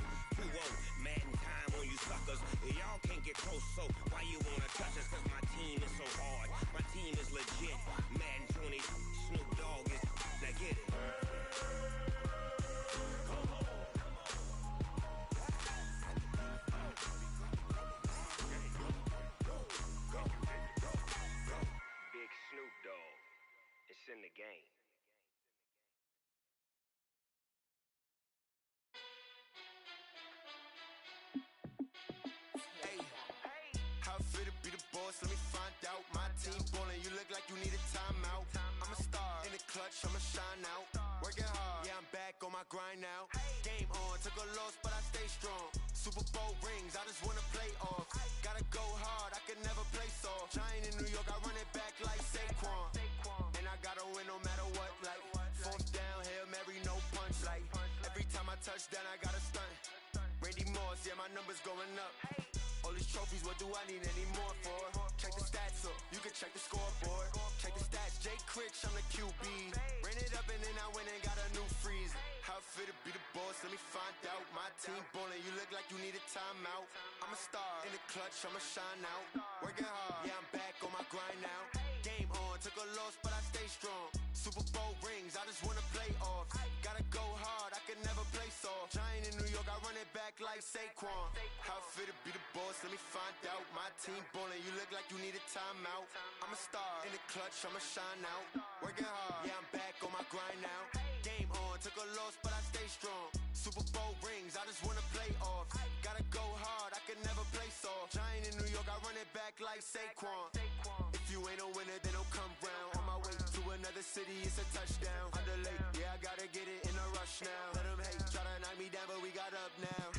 Madden time on you suckers. Y'all can't get close, so why you wanna touch us? Cause my team is so hard, my team is legit. Madden 20, Snoop Dogg is, now get it. boss, let me find out. My team ballin', you look like you need a timeout. I'm a star, in the clutch, I'ma shine out. Working hard, yeah, I'm back on my grind now. Game on, took a loss, but I stay strong. Super Bowl rings, I just wanna play off. Gotta go hard, I can never play soft. Giant in New York, I run it back like Saquon. And I gotta win no matter what, like fourth down, Hail Mary, no punch. Like every time I touch down, I gotta stunt. Randy Moss, yeah, my numbers going up. All these trophies, what do I need any more for? Check the stats up, you can check the scoreboard. Check the stats, Jay Critch, I'm the QB. Ran it up and then I went and got a new freeze. How it feel to be the boss, let me find out. My team ballin', you look like you need a timeout. I'm a star, in the clutch, I'ma shine out. Working hard, yeah, I'm back on my grind now. Game on, took a loss, but I stay strong. Super Bowl rings, I just wanna play off. Gotta go hard, I can never play soft. Giant in New York, I run it back like Saquon. How it feel to be the boss, let me find out. My team ballin', you look like you need a timeout. I'm a star, in the clutch, I'ma shine out. Working hard, yeah, I'm back on my grind now. Game on, took a loss, but I stay strong. Super Bowl rings, I just wanna play off. Gotta go hard, I can never play soft. Giant in New York, I run it back like Saquon. If you ain't a winner, then don't come round. On my way to another city, it's a touchdown. Underlay, yeah, I gotta get it in a rush now. Let them hate, try to knock me down, but we got up now.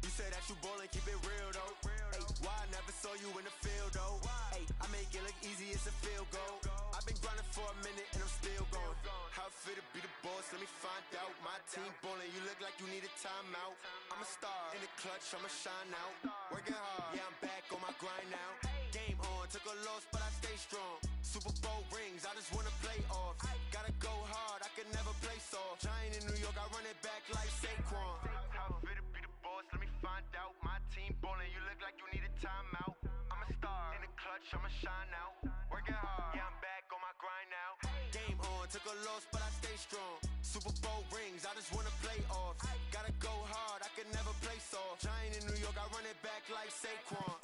You say that you ballin', keep it real though. Hey, why I never saw you in the field though? Hey, I make it look easy, it's a field goal. I've been grinding for a minute and I'm still going. How it feel to be the boss, let me find out. My team ballin', you look like you need a timeout. I'm a star, in the clutch, I'ma shine out. Working hard, yeah, I'm back on my grind now. Game on, took a loss, but I stay strong. Super Bowl rings, I just wanna play off. Gotta go hard, I can never play soft. Giant in New York, I run it back like Saquon. How it feel to be the boss, let me find out. My team ballin', you look like you need a timeout. I'm a star, in the clutch, I'ma shine out. Working hard, yeah, I'm back on my grind now. Game on, took a loss, but I stay strong. Super Bowl rings, I just wanna play off. Gotta go hard, I can never play soft. Giant in New York, I run it back like Saquon.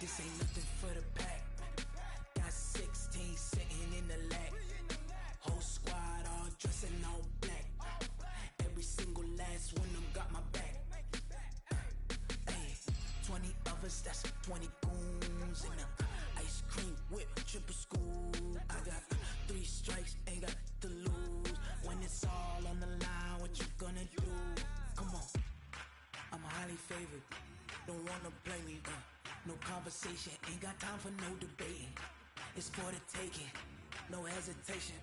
This ain't nothing for the pack. Got 16 sitting in the lap. Whole squad all dressing all black. Every single last one of them got my back. Hey, 20 of us, that's 20 goons in the ice cream whip, triple scoop. I got 3 strikes, ain't got to lose. When it's all on the line, what you gonna do? Come on, I'm highly favored. Don't wanna play me, no conversation, ain't got time for no debating. It's for the taking, no hesitation.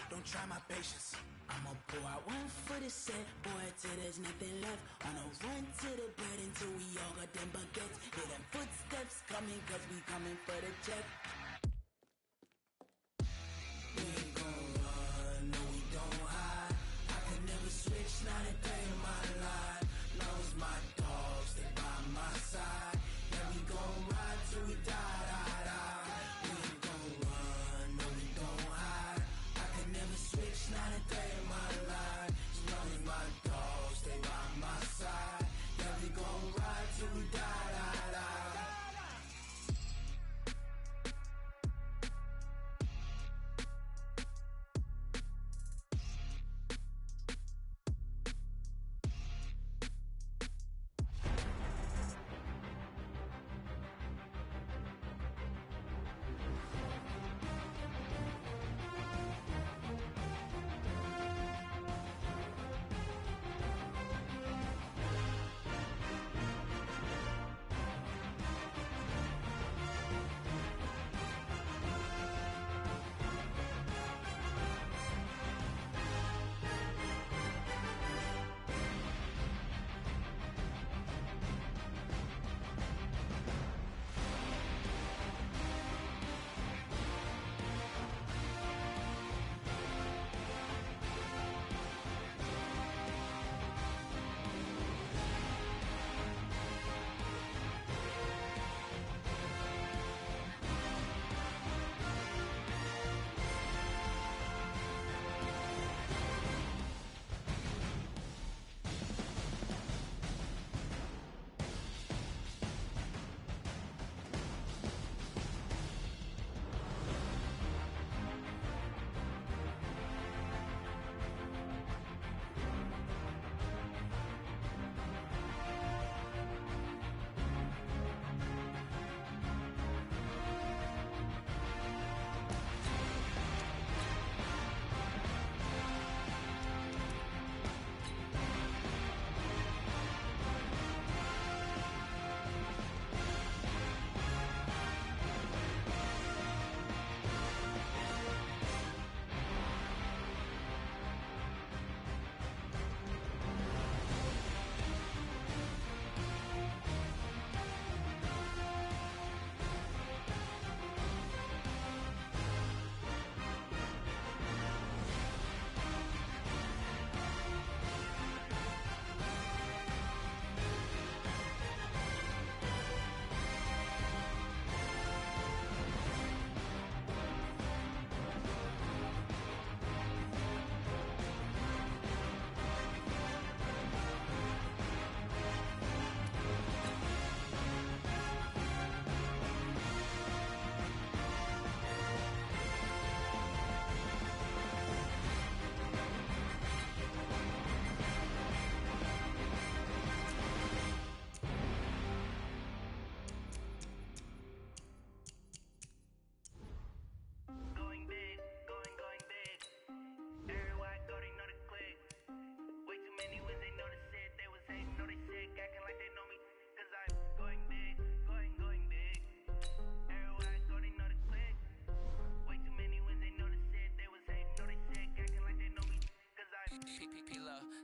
Don't try my patience. I'ma pour out one for the set, boy, till there's nothing left. On a run to the bread until we all got them baguettes. Hear them footsteps coming, cause we coming for the check. We ain't gon' run, no we don't hide. I can never switch, not a day in my life. Long as my dogs stay by my side. Yeah, we gon' ride till we die, die, die. We ain't gon' run, no we don't hide. I can never switch, not a day in my life. As long as my dogs stay by my side. Yeah, we gon' ride till we die, die, die.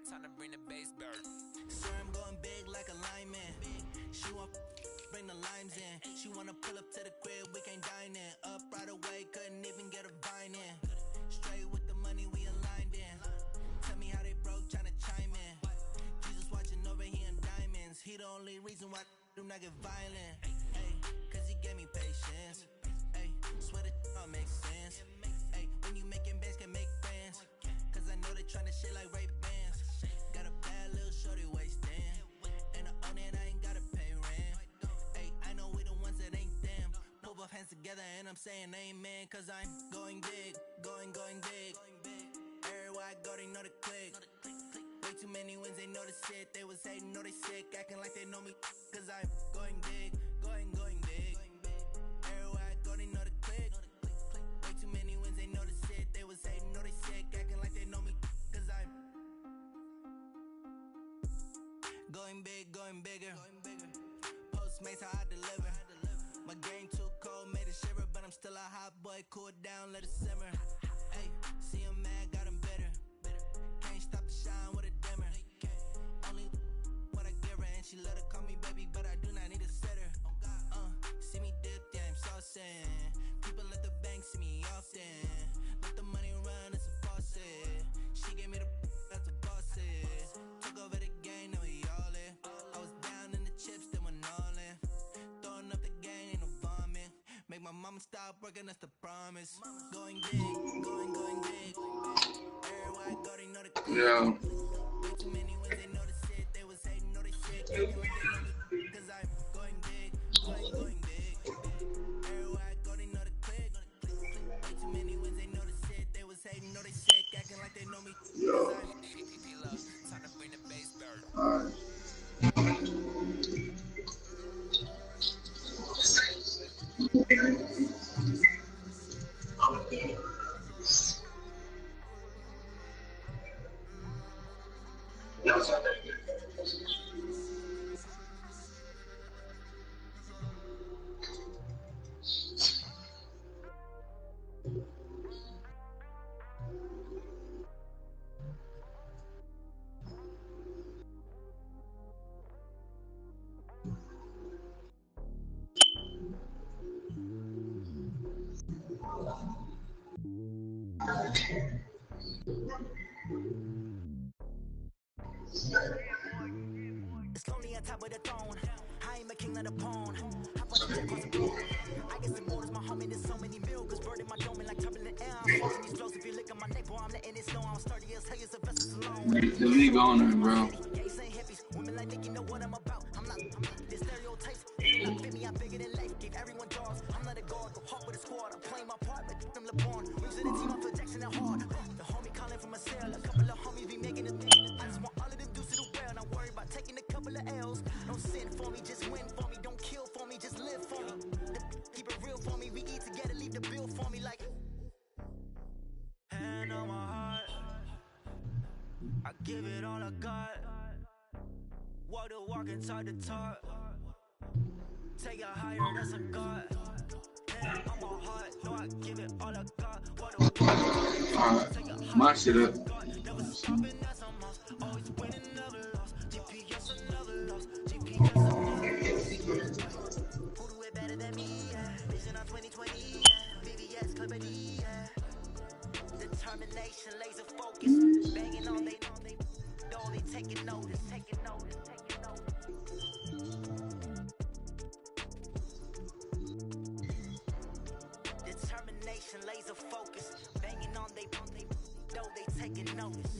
Time to bring the bass bird. Sir, I'm going big like a lineman. She want bring the limes in. She wanna pull up to the crib, we can't dine in. Up right away, couldn't even get a vine in. Straight with the money we aligned in. Tell me how they broke, tryna chime in. Jesus watching over, he in diamonds. He the only reason why do not get violent. Hey, cause he gave me patience. Hey, swear that all makes sense. Hey, when you making bands, can make friends. Cause I know they tryna shit like Ray Bans. Got a bad little shorty wasting. And I own it, I ain't gotta pay rent. Hey, I know we the ones that ain't them. Put both hands together and I'm saying amen. Cause I'm going big, going big. Everywhere I go, they know the click. Way too many wins, they know the shit. They was hating, know they sick, acting like they know me. Cause I'm going big, going big. Everywhere I go, they know the click. Way too many wins, they know the shit. They was hating, know they sick, acting like they know me. Cause I'm going big, going bigger. Postmates how I deliver. My game too cold, made it shiver, but I'm still a hot boy. Cool it down, let it simmer. Hey, see him mad, got him bitter. Can't stop the shine with a dimmer. Only what I give her, and she let her call me baby, but I do not need a sitter. See me dip, yeah, I'm saucing. People let the bank see me often. Let the money run, it's a faucet. She gave me the that's a boss it. Took over the game, now we all in. I was down in the chips, then went all in. Throwing up the game, ain't no vomit. Make my mama stop working, that's the promise. Going big, going big. Everywhere I go, they know the click. Yeah. Way too many wins, they know the shit. They was hating, know they sick, acting like they know me. Cause I'm going big, going big. Everywhere I go, they know the click. Way too many wins, they know the shit. They was hating, know they sick, acting like they know me. Cause I'm time to bring the bass bird. Alright. It's lonely on top of the throne. I am a king of the pawn. Hop on the jet across the globe. I get some orders, my homie, there's so many milkers. Bird in my dome like turbulent air. I'm watching these flows. If you look at my neck, boy, I'm letting it snow. I'm sturdy as hell, as a vessel alone. The league on there, bro. Gays ain't hippies. Women like Nick, you know what I'm about. I'm not the stereotypes. Not fit me, I'm bigger than life. Give everyone dogs. I'm not a guard, go hard with a squad. I'm playing my part, but them LeBron. Rings to the team, I'm Jackson and hard. The homie calling from a cell. A couple of homies be making a thing. I just want all of them dudes to do well. Not worry about taking a couple of L's. Don't sin for me, just win for me. Don't kill for me, just live for me. Keep it real for me. We eat together, leave the bill for me like. Hand on my heart, I give it all I got. Walk the walk and talk the talk. Take it higher, that's a God. Hand on my heart, no, I give it all I got. Walk the walk and talk the talk. My shit up. Never stopping, that's a must. Always winning, never lost. GPS, another loss. GPS, another loss. Who do it better than me? Yeah. Vision on 2020. Yeah. VVS, Clippity. Yeah. Determination, laser focus. Banging on they know they taking notice. Taking notice. Taking notice. Determination, laser focus. Banging on they know they taking notice.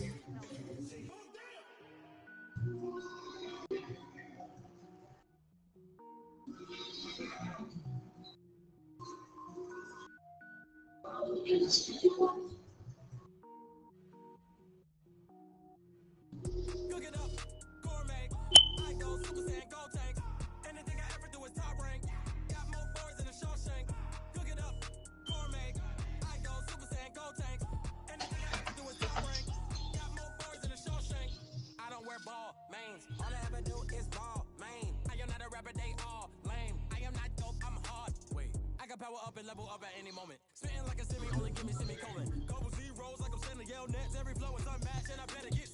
Cook it up, gourmet. I go Super Saiyan, gold tank. Anything I ever do is top rank. Got more boards than a Shawshank. Cook it up, gourmet. I go Super Saiyan, gold tank. Anything I ever do is top rank. Got more boards than a Shawshank. I don't wear ball mains. All I ever do is ball main. I am not a rapper, they all lame. I am not dope, I'm hard. Wait, I can power up and level up at any moment. Spitting like a semi, only give me semicolon. Couple zeros like I'm sending yell nets. Every flow is unmatched, and I better get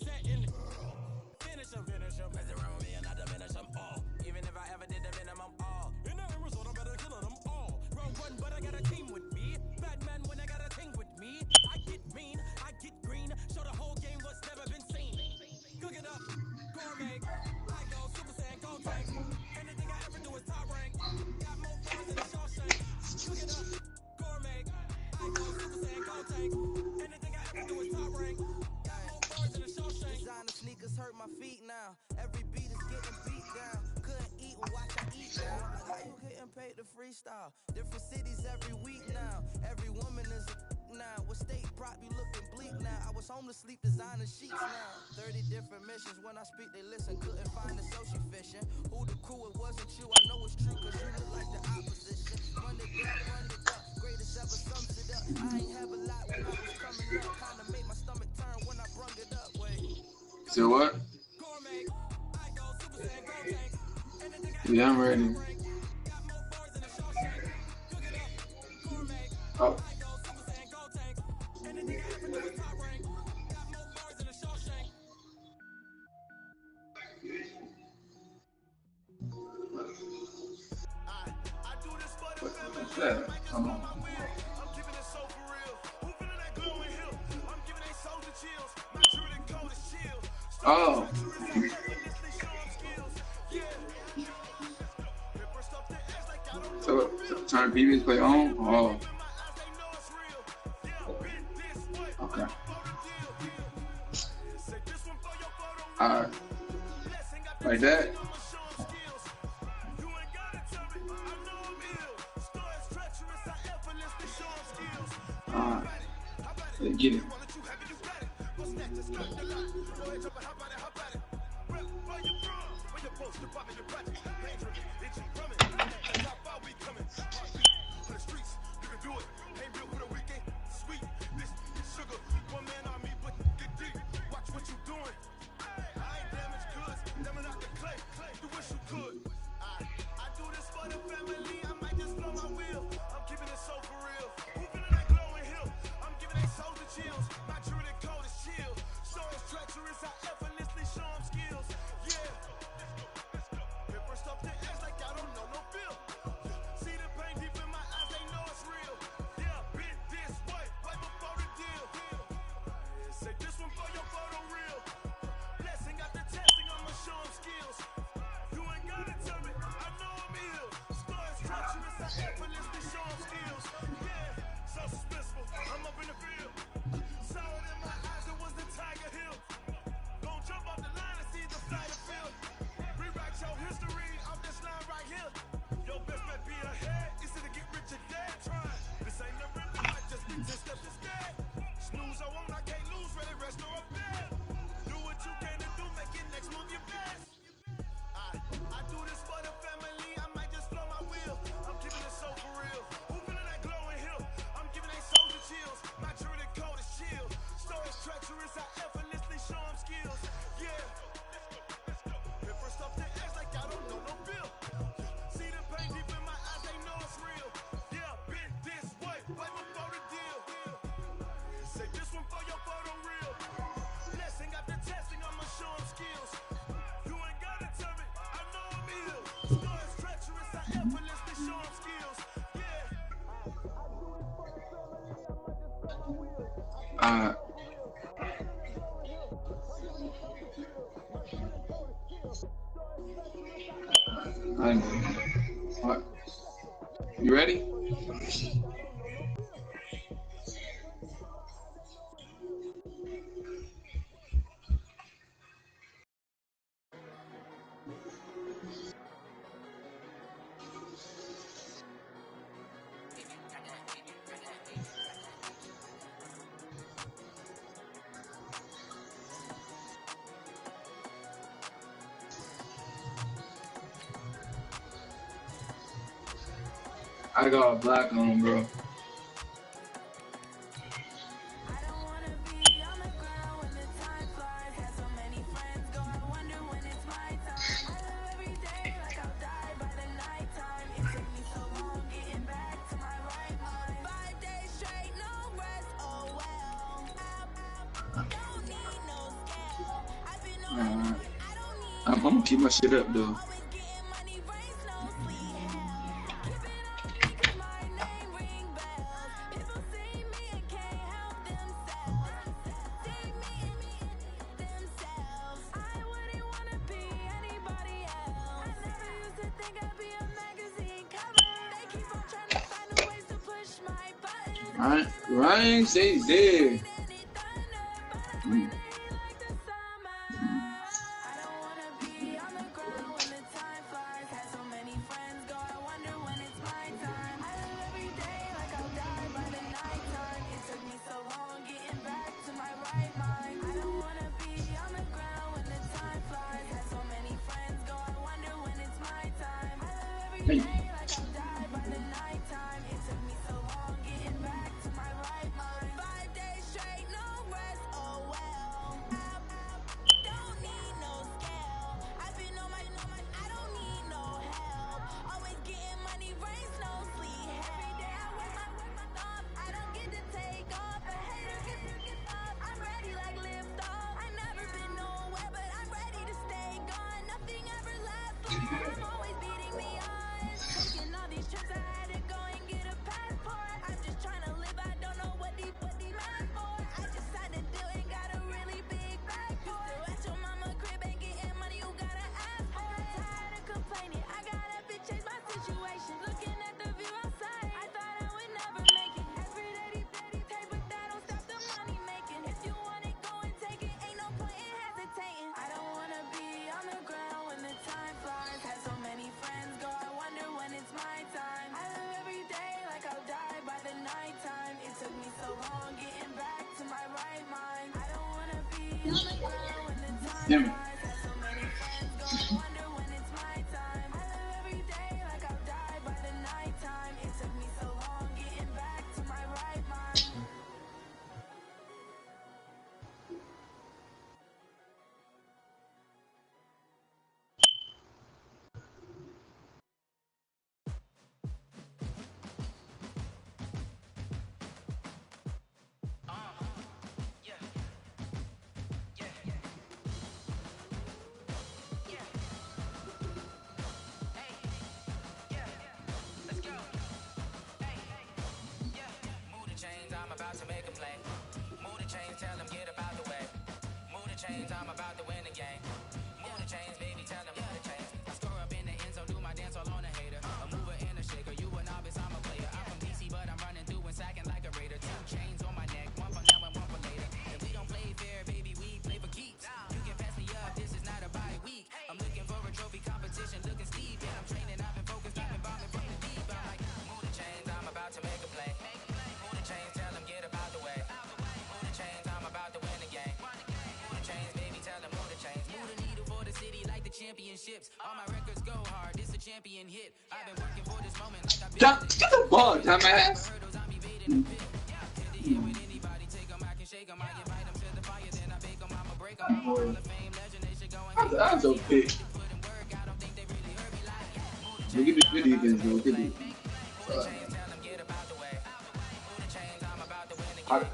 freestyle. Different cities every week now. Every woman is a now. With state prop, you looking bleak now. I was home to sleep, designer sheets now. 30 different missions. When I speak, they listen. Couldn't find a social fishing. Who the crew, it wasn't you. I know it's true, cause you look like the opposition. Run it up. Greatest ever sums it up. I ain't have a lot when I was coming up. Kinda made my stomach turn when I brung it up. Wait. So what? Yeah, I'm ready. Oh. What's that? Come on. Oh. So turn previous play on? Oh. Okay. Alright. Like that? Alright. Let's get it. What? You ready? I got a black on, bro. I'm gonna keep my shit up though. Ryan says there. every day like I'll die by the nighttime. It took me so long getting back to my right mind. 5 days straight, no rest, oh well. Don't need no scale. I've been on my, I don't need no help. Always getting money, rain, snow, sleet. Every day I work my thumb. I don't get to take off. A hater get up. I'm ready like lift off. I've never been nowhere, but I'm ready to stay gone. Nothing ever lasts long. I'm always beating the odds. Taking all these trips, I had to go and get a passport. I'm just trying to live. I don't know what these mad for. I just signed a deal and got a really big bag for it. Still at your mama crib and getting money, you gotta ask for it. Tired of complaining, I gotta bitch change my situation. Looking at the view outside, I thought I would never make it. Every day these take, but that don't stop the money making. If you want it, go and take it. Ain't no point in hesitating. I don't wanna be on the ground when the time flies. Had so many friends go, I wonder when it's my time. I live every day like I'll die by the nighttime. It took me so long getting back to my right mind. I don't wanna be on the ground when the time flies. Had so many friends go, I wonder when it's my time. I live every day like I'll die by the nighttime. It took me so long getting back to my right mind. Move the chains, I'm about to make a play. Move the chains, tell them get up out the way. Move the chains, I'm about to win the game. Move the chains, baby, tell them move the chains. I score up in the end zone, do my dance all on a hater. A mover and a shaker, you a novice, I'm a player. I'm from DC, but I'm running through and sacking like a raider. 2 chains on my neck, one for now and one for later. If we don't play fair, baby, we play for keeps. You can pass me up, this is not a bye week. I'm looking for a trophy competition, looking steep. Yeah, I'm training, I've been focused, I've been bombing from the deep. I'm like, move the chains, I'm about to make a play. Move the chains, tell them get up out the way. Move the chains, I'm about to win the game. Move the chains, baby, tell them move the chains. Move the needle for the city like the championships. All my records go hard, this a champion hit. I've been working for this moment like I've been Get the ball, dumbass. hurdles, I'm evading the pit. Hit the hit with anybody, take them, I can shake them. I invite them to the fire, then I bake them, I'ma break them. I'm a Hall of Fame legend, they should go and take That's okay. put in work. I don't think they really heard me like move the Look at the video again, bro. Look at it. chains, tell them get up out the way. Move the chains, I'm about to win the game. Move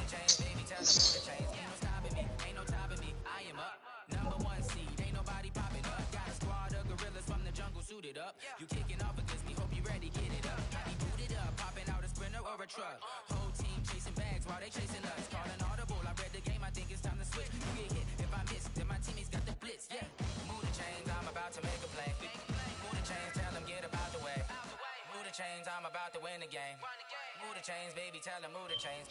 the chains, baby, tell them move the chains. Ain't no stopping me, ain't no topping me. I am up, #1 seed. Ain't nobody popping up. Got a squad of gorillas from the jungle suited up. You kicking off against me, hope you ready, get it up. I be booted up, popping out a sprinter or a truck. Whole team chasing bags while they chasing us. Calling audible, I read the game, I think it's time to switch. You get hit, if I miss, then my teammates got the blitz. Yeah, move the chains, I'm about to make a play. Move the chains, tell them get up out the way. Move the chains, I'm about to win the game. Move the chains, baby, tell them move the chains.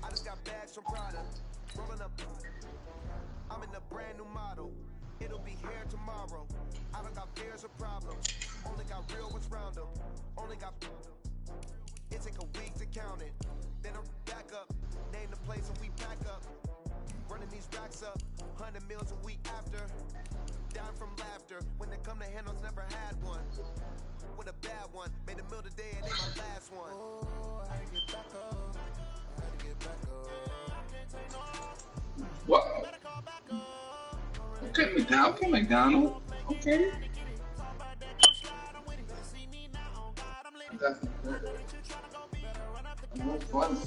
I just got bags from Prada, rolling up. I'm in a brand new model. It'll be here tomorrow. I don't got fears or problems. Only got real ones round them. Only got. It take a week to count it. Then I'm back up. Name the place and we pack up. Running these racks up. 100 meals a week after. Down from laughter. When they come to handles, never had one. With a bad one. Made a meal today and ain't my last one. Oh, I had to get back up. I had to get back up. Wow. Okay, McDonald. Okay, McDonald. Okay. That's fun.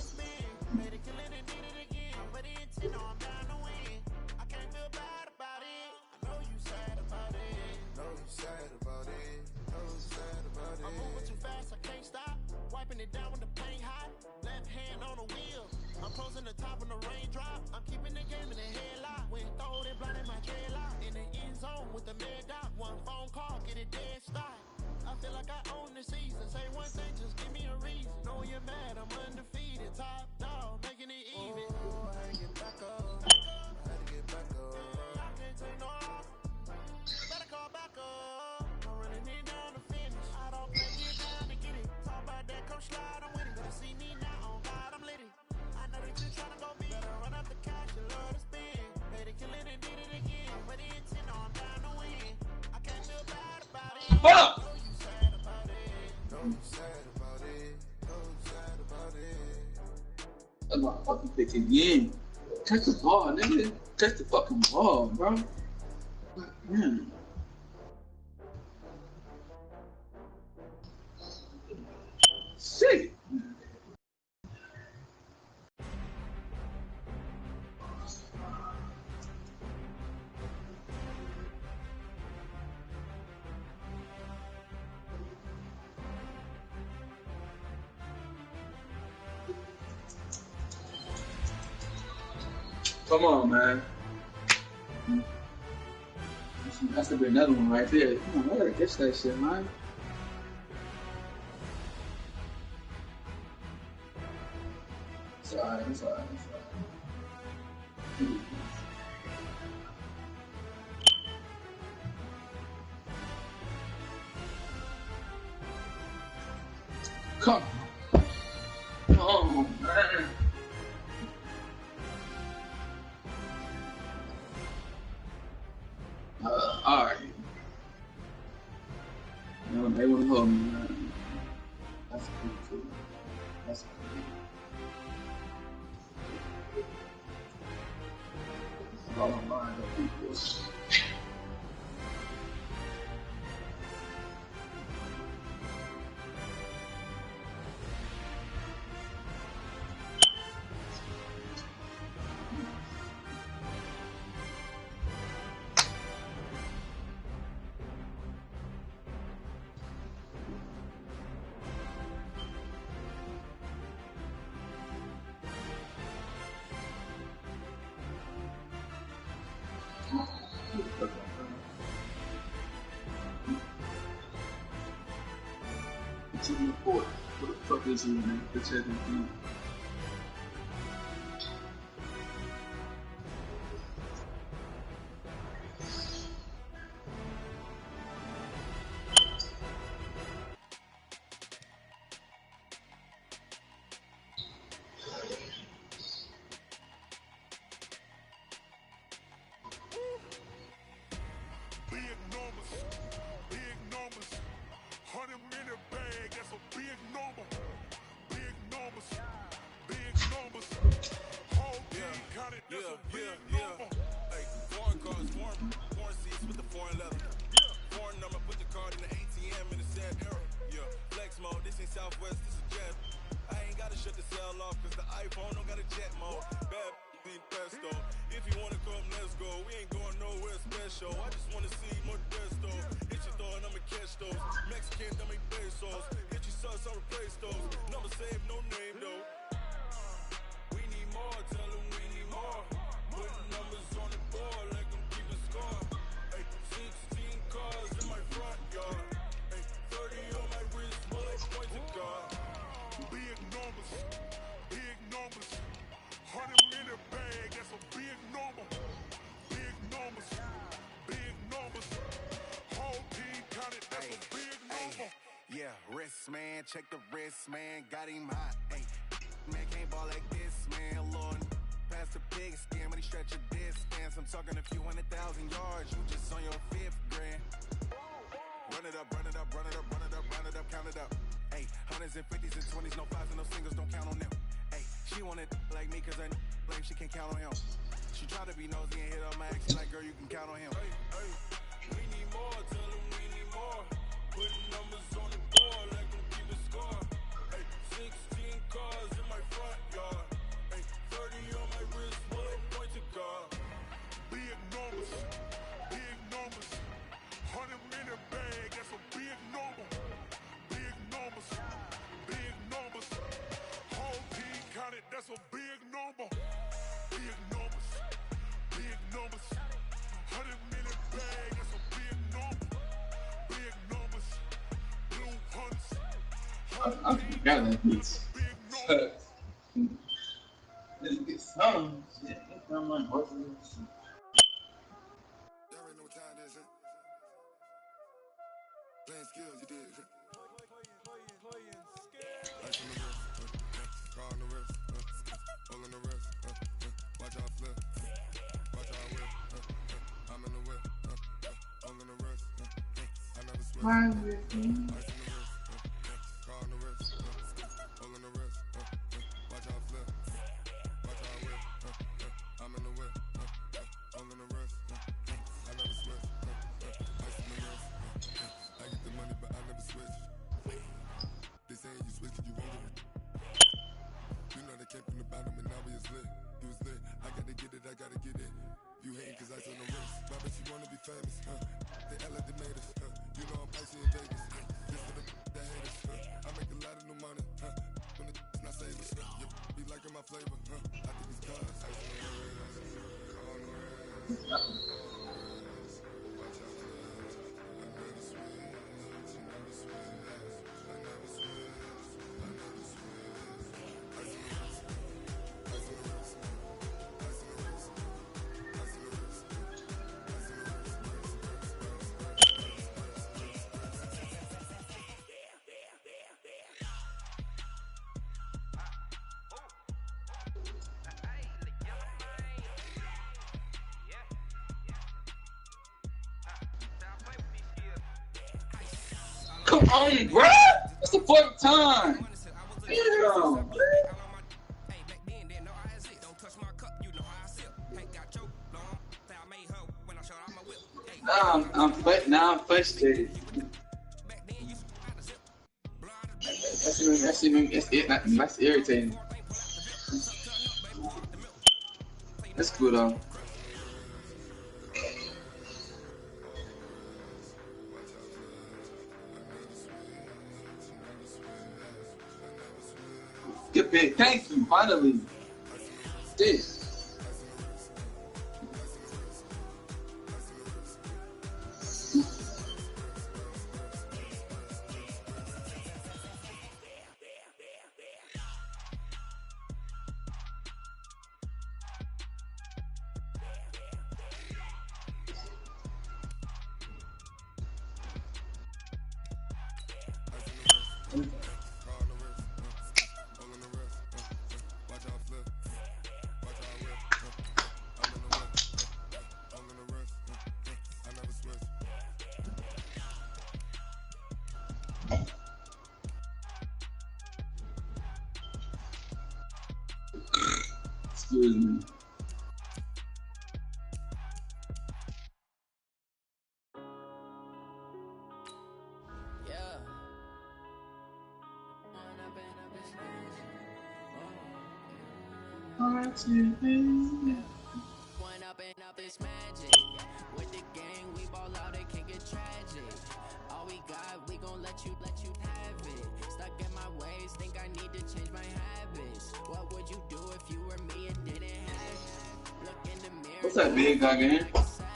Keeping it down when the paint hot. Left hand on the wheel. I'm closing the top when the raindrop. I'm keeping the game in the headlock. When throwed it, blinded my dreadlock. In the end zone with the mad dot. One phone call, get it dead stop. I feel like I own the season. Say one thing, just give me a reason. Know you're mad, I'm undefeated. Top dog, making it even. Oh, I had to get back up. I had to get back up. I can't take no off. Better call back up. I'm running it down to finish. I don't play, get down to get it. Talk about that, come slide, I'm with it. Better see me now, on God, I'm lit it. I know that you tryna go big. Better run up the cash, you love to spend. Made it, kill it, and did it again. I'm ready to 10, I'm down to win. I can't feel bad about it. Fuck! Know you sad about it. Know you sad about it. Know you sad about it. That motherfucking bitch again. Catch the ball, nigga. Catch the fucking ball, bro. Man. Shit. Come on, man. That's gonna be another one right there. Come on, I gotta catch that shit, man. It's alright, it's alright, it's alright. Come on. Oh, man. Alright. No, they want to hold me, man. That's cool, too. That's cool. That's all I'm lying to people. It's in the court. What the fuck is he, man? It's at the Man, check the wrist, man, got him hot. Ay, man, can't ball like this, man. Lord, past the pig skin when he stretch a distance. I'm talking a few 100,000 yards. You just on your 5th grand. Run it up, run it up, run it up, run it up, run it up, count it up. Ay, hundreds and 50s and 20s, no 5s and no singles, don't count on them. Ay, she wanted like me cause I blame she can't count on him. She tried to be nosy and hit up my ex, she like, girl, you can count on him. Ay, ay, we need more, tell them we need more. Putting numbers on the board like I'm keeping score. Ay, 16 cars in my front yard. Ay, 30 on my wrist, bullet point to God. Big numbers, 100 in a bag, that's a big number. Big numbers, That's a big number. Big numbers. Big numbers. 100 million bag. That's a big number. Big numbers. Blue hunts. I forgot that piece. Let's get some shit. I'm like, what's this? Y'all already know what time it is, huh? Playing skills, you did. Ice on the wrist, car on the wrist, hole in the wrist, watch out flip, watch out whip, I'm in the whip, hole in the wrist, I never switch. Ice on the wrist, car on the wrist, hole in the wrist, watch out flip, watch out whip, I'm in the whip, hole in the wrist, I never switch. Ice on the wrist, I get the money but I never switch. They saying you switch, you won't get it. You know they came from the bottom and now we is lit. You was lit, I gotta get it, I gotta get it. You hating cause I on the wrist. Why bet you wanna be famous, They elevated, you know I'm icy in Vegas, This for the that haters, I make a lot of new money, When the not savers, You be liking my flavor, I think it's cause ice on the wrist, on the wrist, watch out, I never switch, I never switch, I never switch, I never switch. Ice on the wrist, ice on the wrist, ice on the wrist, ice on the wrist, ice on the Come on, bro. It's the fourth time. Damn. I'm frustrated. That's irritating. That's cool though. Good pick. Thank you. Finally. This. Excuse me. One up and up is magic. With the gang, we ball out, it can get tragic. All we got, we gon' let you have it. Stuck in my ways, think I need to change my habits. What would you do if you were me and didn't have it? Look in the mirror. What's that big guy again? Tell my son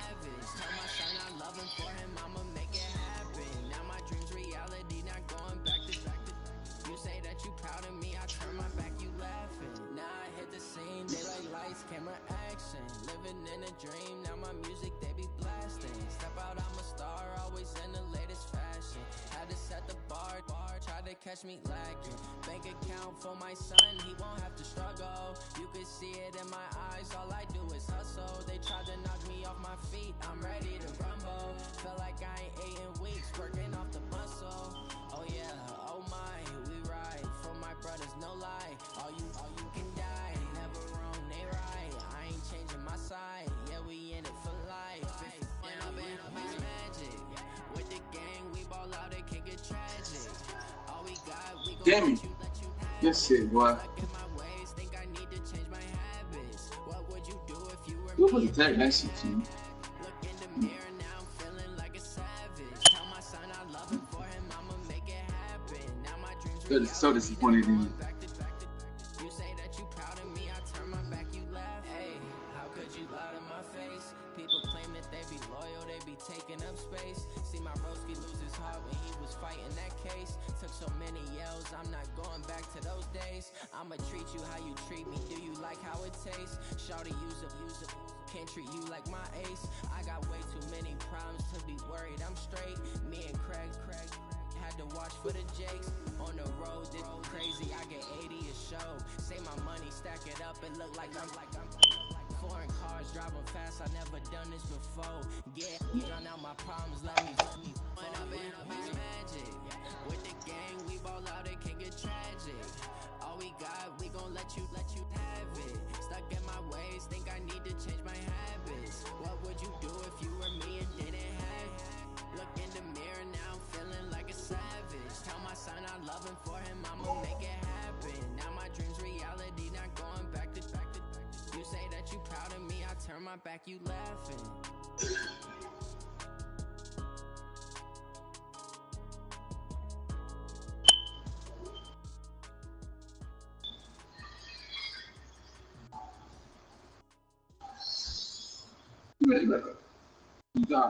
I love him for him, I'ma make it happen. Now my dreams reality, not going back to. You say that you proud of me, I turn my back, you laughing. Now I hit the scene, daylight lights, camera action. Living in a dream, now my music they be blasting. Step out, I'm a star, always in the latest fashion. Had to set the bar, try to catch me lacking. Bank account for my son, he won't have to struggle. You can see it in my eyes, all I do is hustle. They tried to knock me off my feet, I'm ready to rumble. Feel like I ain't ate in weeks, working off the muscle. Oh yeah, oh my, we ride for my brothers, no lie. All you can die, never wrong, they right. I ain't changing my side, yeah, we in it for life. When up and up is magic. With the gang, we ball out, it can get tragic. All we got, we gon' Damn. let you have it. This shit, boy. Stuck in my ways, think I need to change my habits. What would you do if you were Who me? was attack that shit, man? Look in the mirror, now I'm feeling like a savage. Tell my son I love him for him, I'ma make it happen. Now my dreams They're so disappointed in you. back to. You say that you proud of be taking up space. See my broski lose his heart when he was fighting that case. Took so many yells, I'm not going back to those days. I'ma treat you how you treat me, do you like how it tastes? Shawty, use up, can't treat you like my ace. I got way too many problems to be worried, I'm straight. Me and Craig had to watch for the Jakes. On the road, this crazy, I get 80 a show. Say my money, stack it up, and look like I'm foreign cars, driving fast, I never done this before. Yeah, drown out my problems, let me When up and up is magic. With the gang, we ball out, it can get tragic. All we got, we gon' let you have it. Stuck in my ways, think I need to change my habits. What would you do if you were me and didn't have it? Look in the mirror, now I'm feeling like a savage. Tell my son I love him, for him I'ma make it happen. Now my dream's reality, not going back to. You say that you proud of me, I turn my back, you laughing.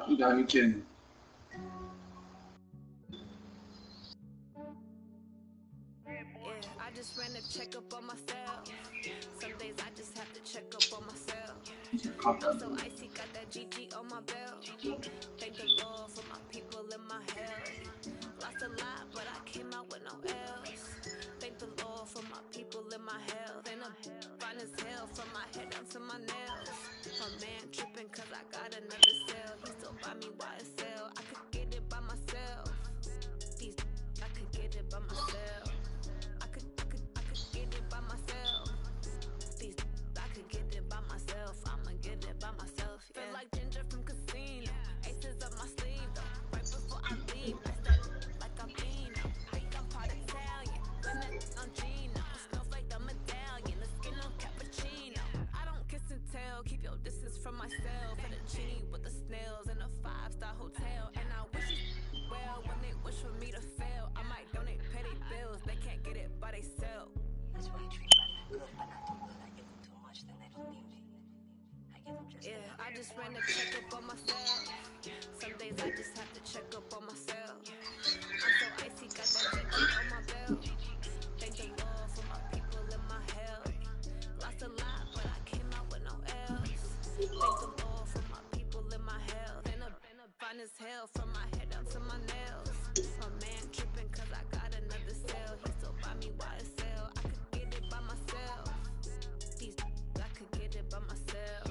You got me kidding. I just ran a checkup on myself. Some days I just have to check up on myself. I'm so icy, got that GG on my belt. Thank the Lord for my people in my health. Lost a lot, but I came out with no else. Thank the Lord for my people in my health. And I'm fine as hell from my head down to my nails. My man tripping cause I got another cell. He still buy me YSL. I could get it by myself. I could get it by myself. I could get it by myself. I could get it by myself. I'ma get it by myself. Yeah. Feel like Ginger from Casino. Aces up my sleeve though. Right before I leave, I step like I'm Pino. Think I'm part Italian. When it's on Gino. Smells like the medallion. The skin on cappuccino. I don't kiss and tell. Keep your distance from myself. And a genie with the snails in a 5-star hotel. And I wish it well when they wish for me to fail. I might donate petty bills. They can't get it by they self. That's why I treat women good, but not too good. I give them too much, then they don't need me. I give them just yeah, I just ran a checkup on myself. Some days I just have to check up on myself. I'm so icy, got that GG on my belt. Thank the Lord for my people in my health. Lost a lot, but I came out with no else. Thank the Lord for my people in my health. And I'm fine as hell from my head down to my nails. My man tripping cause I got another cell. He still buy me YSL. I could get it by myself. I could get it by myself.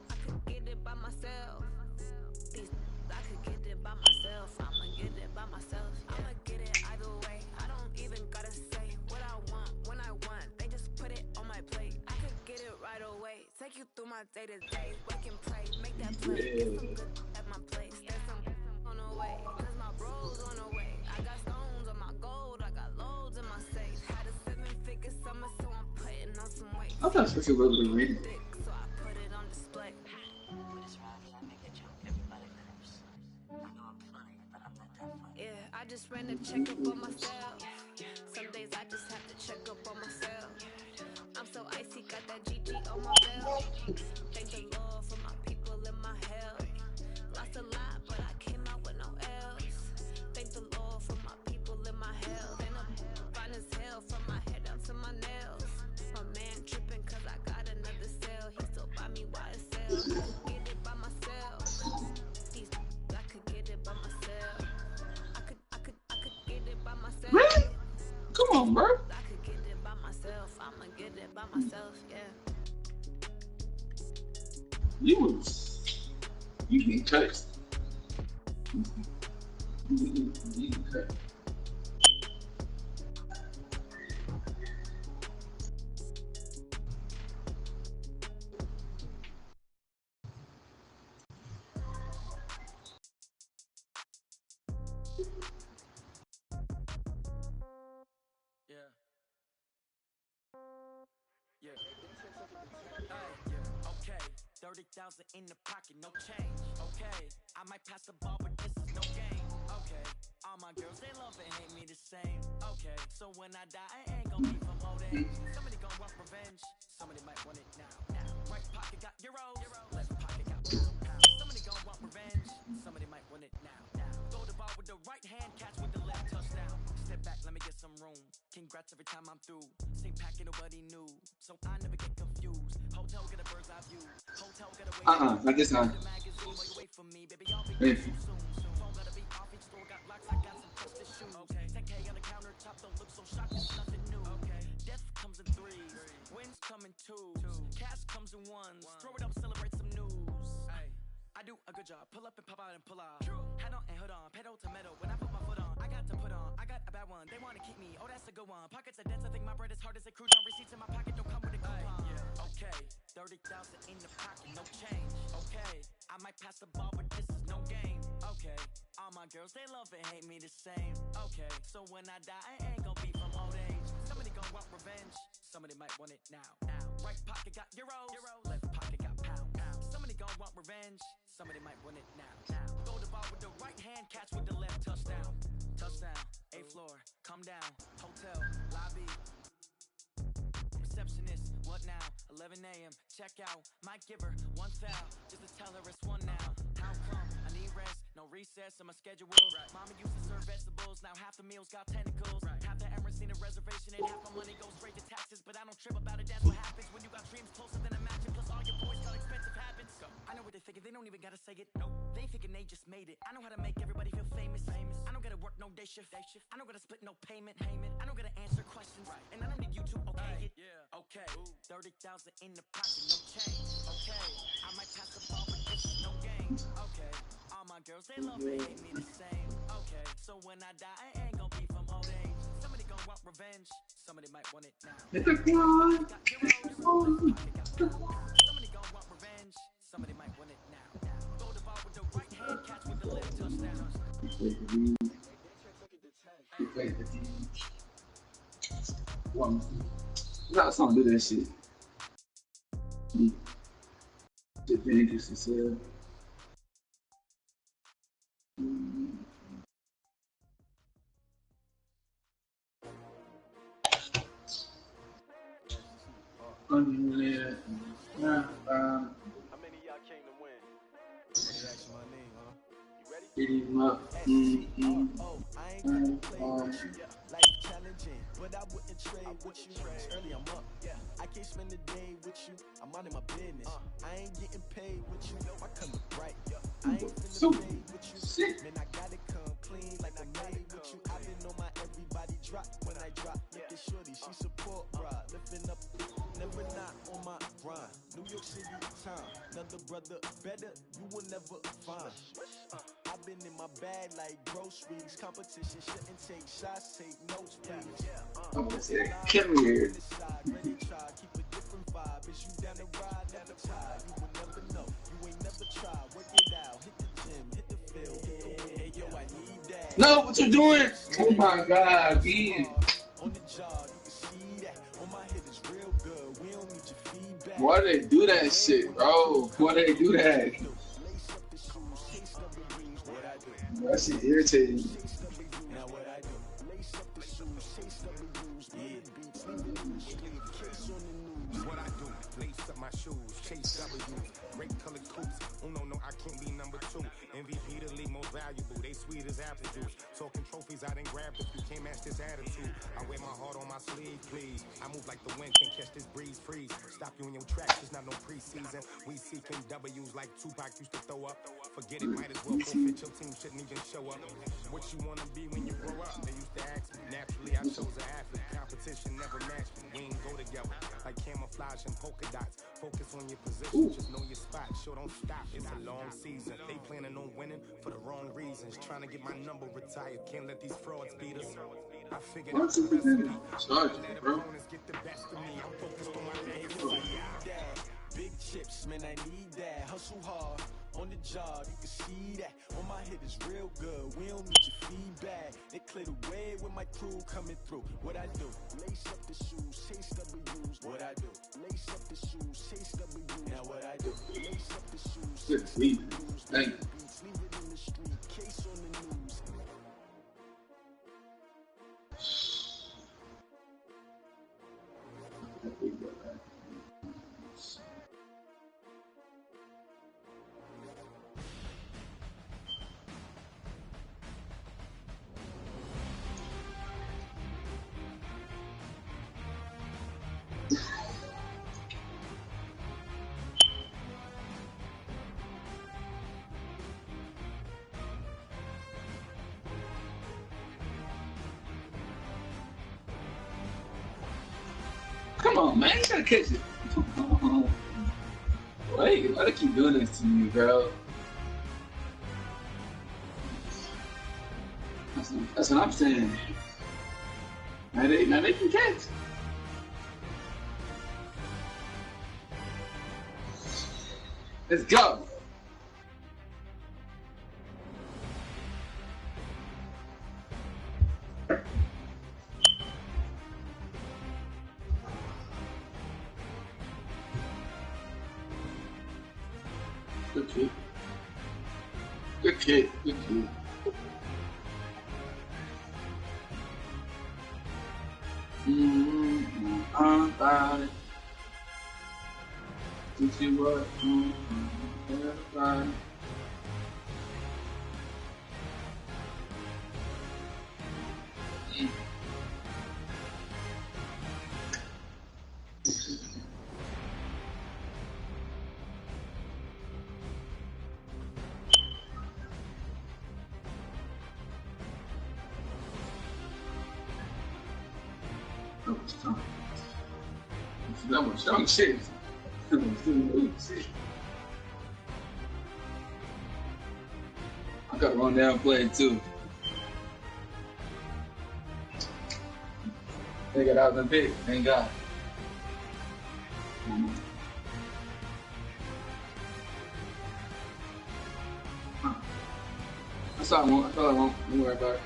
I could get it by myself. I could get it by myself. I'ma get it by myself. Yeah. I'ma get it either way. I don't even gotta say what I want when I want. They just put it on my plate. I could get it right away. Take you through my day to day. Wake and pray. Make that play. Get some good at my place. There's some on the way. Cause my bro's on the way. I got stones on my gold. I got loads in my safe. Had a 7-figure summer, so I'm putting on some weight. I thought such a really reading. So I put it on display. with this ride, I make a joke, everybody laughs. I know I'm funny, but I'm not that funny. Yeah, I just ran a checkup on myself. Some days I just have to check up on myself. I'm so icy, got that GG on my belt. Thank the Lord for my people in my health. Lost a lot, but I came out with no else. Thank the Lord for my people in my health. And I'm fine as hell from my head down to my nails. My man tripping cause I got another cell. He still buy me YSL. I could get it by myself. I could get it by myself. I could get it by myself. Really? Come on, bro. I could get it by myself. I'ma get it by myself, yeah. You can cut. You can cut. Okay, 30,000 in the pocket, no change. Okay, I might pass the ball, but this is no game. Okay, all my girls, they love and hate me the same. Okay, so when I die, I ain't gon' be from old age. Somebody gon' want revenge, somebody might want it now. Right pocket got euros, left pocket got pound. Somebody gon' want revenge. congrats every time I'm through. Same packet, nobody knew, so I never get confused. Hotel get a bird's eye view. Hotel get a way. Not this time. Magazine, while you wait for me, baby, I'll be Hey. soon. Phone gotta be off, each store got locks, I got some trust issues. Okay, 10K on the countertop, don't look so shocked, it's nothing new. Okay, death comes in threes, wins come in twos, cash comes in ones. Throw it up, celebrate some news. Ay, I do a good job, pull up and pop out and pull off. Hat on and hood on, pedal to metal. When I put my foot on, I got to put on. I got a bad one, they wanna keep me. Oh, that's a good one. Pockets are dense, I think my bread is hard as a crouton. Receipts in my pocket don't come with a coupon. Okay, 30,000 in the pocket, no change. Okay, I might pass the ball, but this is no game. Okay, all my girls, they love and hate me the same. Okay, so when I die, I ain't gon' be from old age. Somebody gon' want revenge, somebody might want it now. Right pocket got euros, left pocket got pounds. Somebody gon' want revenge, somebody might want it now. Throw the ball with the right hand, catch with the left, touchdown. Touchdown, 8th floor, come down, hotel, lobby. Receptionist, what now? 11 a.m., check out. Might give her one foul, just to tell her it's one now. How come? I need rest, no recess in my schedule. Mama used to serve vegetables, now half the meals got tentacles. Half the Emirates need a reservation and half my money goes straight to taxes. But I don't trip about it, that's what happens when you got dreams closer than imagine. Plus all your boys got expensive habits. I know what they're thinking, they don't even gotta say it. Nope, they ain't thinking they just made it. I know how to make everybody feel famous. I don't gotta work no day shift. I don't gotta split no payment. I don't gotta answer questions, and I don't need you to okay it. Okay, 30,000 in the pocket, no change. Okay, I might pass the ball, but this is no game. Okay, all my girls, they love and hate me the same. Okay, so when I die, I ain't gon' be from old age. Somebody gon' want revenge, somebody might want it now. Somebody gon' want revenge, somebody might want it now. Throw the ball with the right hand, catch with the left, touchdown. Not song do that shit. Shit dangerous as hell. How many of y'all came to win? They asked my name, huh? You ready? Beat him up. I ain't gonna play with you. Life challenging, but I wouldn't trade with you. It's early, I'm up. I can't spend the day with you. I'm minding my business. I ain't getting paid with you. I come up right. I ain't finna play with you. Man, I gotta come clean like I'm made with you. I've been on my everybody drop when I drop. Look at shorty, she support ride. Lifting up, never not on my grind. New York City time. Another brother better, you will never find. I've been in my bag like groceries. Competition shouldn't take shots, take notes, please. I'm gonna say, come here. Ready try, keep a different vibe. Is you down the ride, never tie. You will never know, you ain't never try. Work it out, hit the gym, hit the field, hit the wind. Hey, yo, I need that. No, what you doing? Oh my God, again. On the job, you can see that. On my head is real good. We don't need your feedback. Why they do that shit, bro? Why they do that? That shit irritating. Now what I do, lace up the shoes, chase W's, beats, leave it in the street, case on the news. What I do, lace up my shoes, chase W's, great colored coops. Oh no, I can't be number 2. MVP the league most valuable, they sweet as apple juice. Talking trophies, I didn't grab if you can't match this attitude. I wear my heart on my sleeve, please. I move like the wind, can't catch this breeze, freeze. Stop you in your tracks, it's not no preseason. We seeking W's like Tupac used to throw up. Forget it, might as well forfeit, your team shouldn't even show up. What you wanna be when you grow up? They used to ask me. Naturally, I chose an athlete. Competition never matched me. We ain't go together like camouflage and polka dots. Focus on your position, just know your spot. Sure, don't stop. It's a long season. They planning on winning for the wrong reasons. Trying to get my number retired. Can't let these frauds beat us. I figured out the recipe. Let opponents get the best of me. I'm focused on my legacy. Big chips, man, I need that. Hustle hard. On the job, you can see that. On my head is real good. We don't need your feedback. They clear the way with my crew coming through. What I do? Lace up the shoes, chase W's. What I do? Lace up the shoes, chase W's. Now what I do? Lace up the shoes, chase W's. Thank you. Beats, leave it in the street, case on the news. Come on, man. You gotta catch it. Wait, why do they keep doing this to you, bro? That's what I'm saying. Now they can catch. Let's go. Good kid. Good kid. Good kid. About it. Did you what? About it. That was strong shit. That was strong shit. I got to run down play too. They got out of the pick. Thank God. That's all I want. That's all I want. Don't worry about it.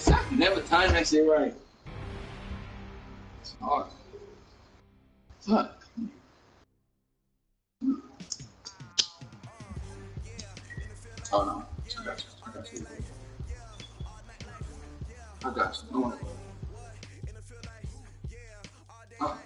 I can never time that shit right. It's hard. Fuck. Oh no. I got you. I got you. I got you. Don't worry. Oh.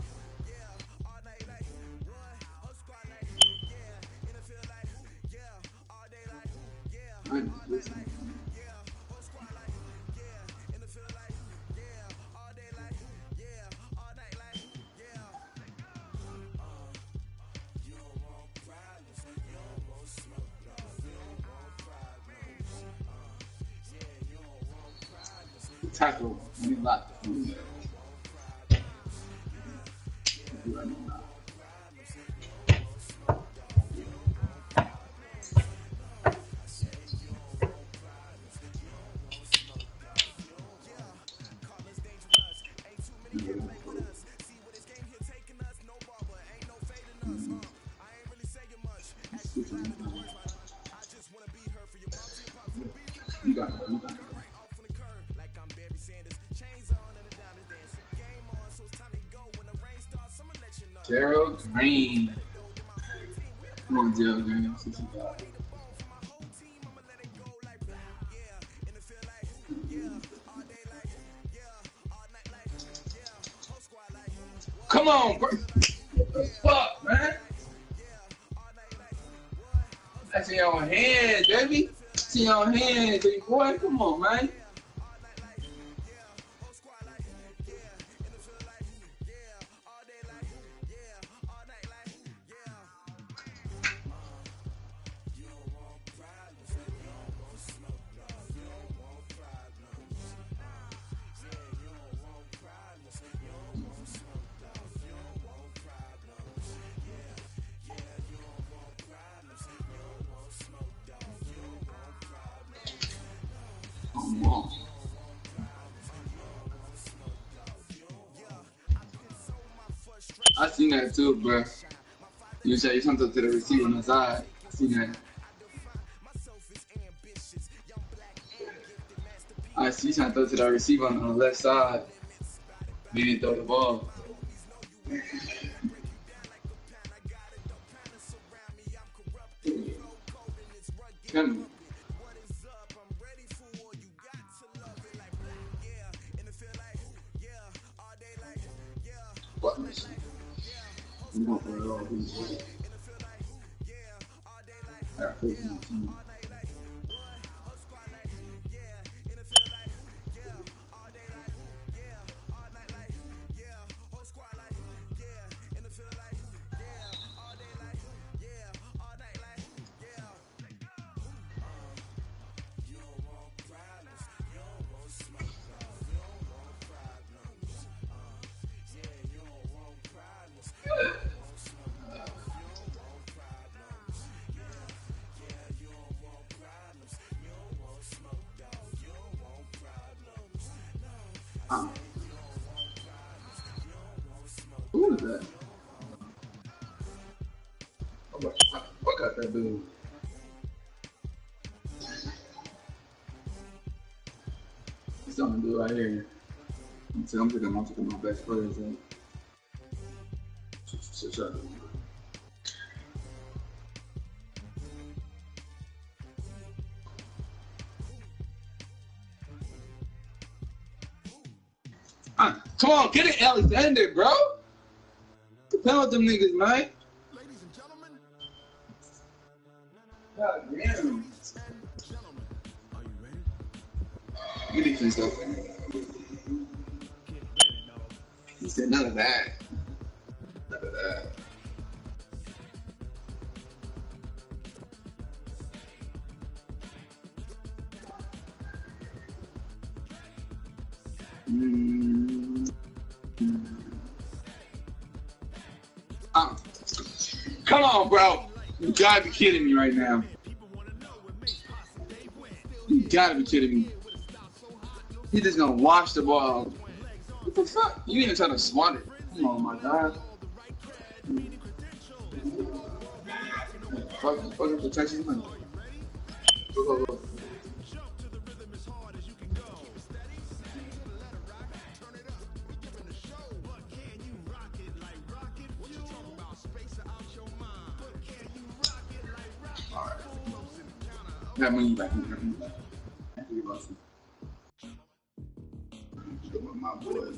Tackle. We locked the food. You got it. You got it. Gerald Green. Come on, Gerald Green. 65. Come on, bro. What the fuck, man? That's in your hands, baby. It's in your hands, big boy. Come on, man. I seen that too, bro. You said you sent it to the receiver on the side. I seen that. I see you sent it to the receiver on the left side. We didn't throw the ball. Come on. What? We don't put it all in the way. is that? Fuck out that dude. It's something to do right here. I'm taking my best players in. Shut up. Come on, get it, Alexander, bro. Compel with them niggas, man. Ladies and gentlemen. God damn. Are you ready? Get defense up. He said none of that. None of that. Come on, bro. You gotta be kidding me right now. You gotta be kidding me. He just gonna wash the ball. What the fuck? You even trying to swat it. Come on, my God. Fuck the Texas money. Go. That money back. My boy.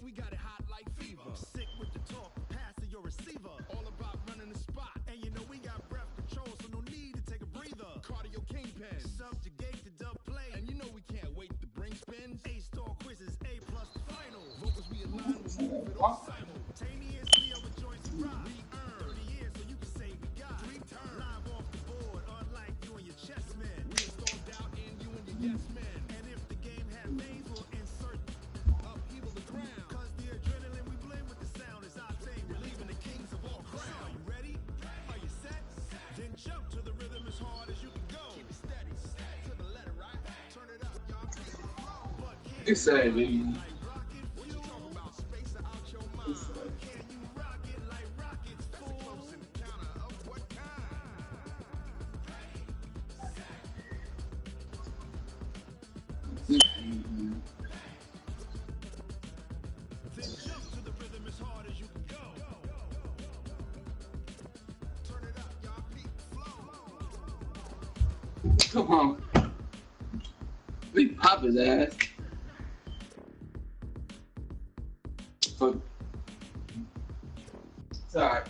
We got it hot like fever. Sick with the talk, pass to your receiver. All about running the spot. And you know we got breath control, so no need to take a breather. Cardio kingpin, subjugate the dub play. And you know we can't wait to bring spins. A-star quizzes, A+ the final. Vocals we align, we'll move it all simultaneously over joints and rock. We earn 30 years, so you can say we got 3 turns. Live off the board, unlike you and your chess men. We installed doubt in you and your yes men. And if the game had veins, we'll insert upheaval the ground. Cause the adrenaline we blend with the sound is our thing. Relieving the kings of all crowns. Are you ready? Are you set? Then jump to the rhythm as hard as you can go. Keep it steady, to the letter, right? Turn it up, y'all. It's sad, baby. Come on. We pop his ass. Fuck. It's alright.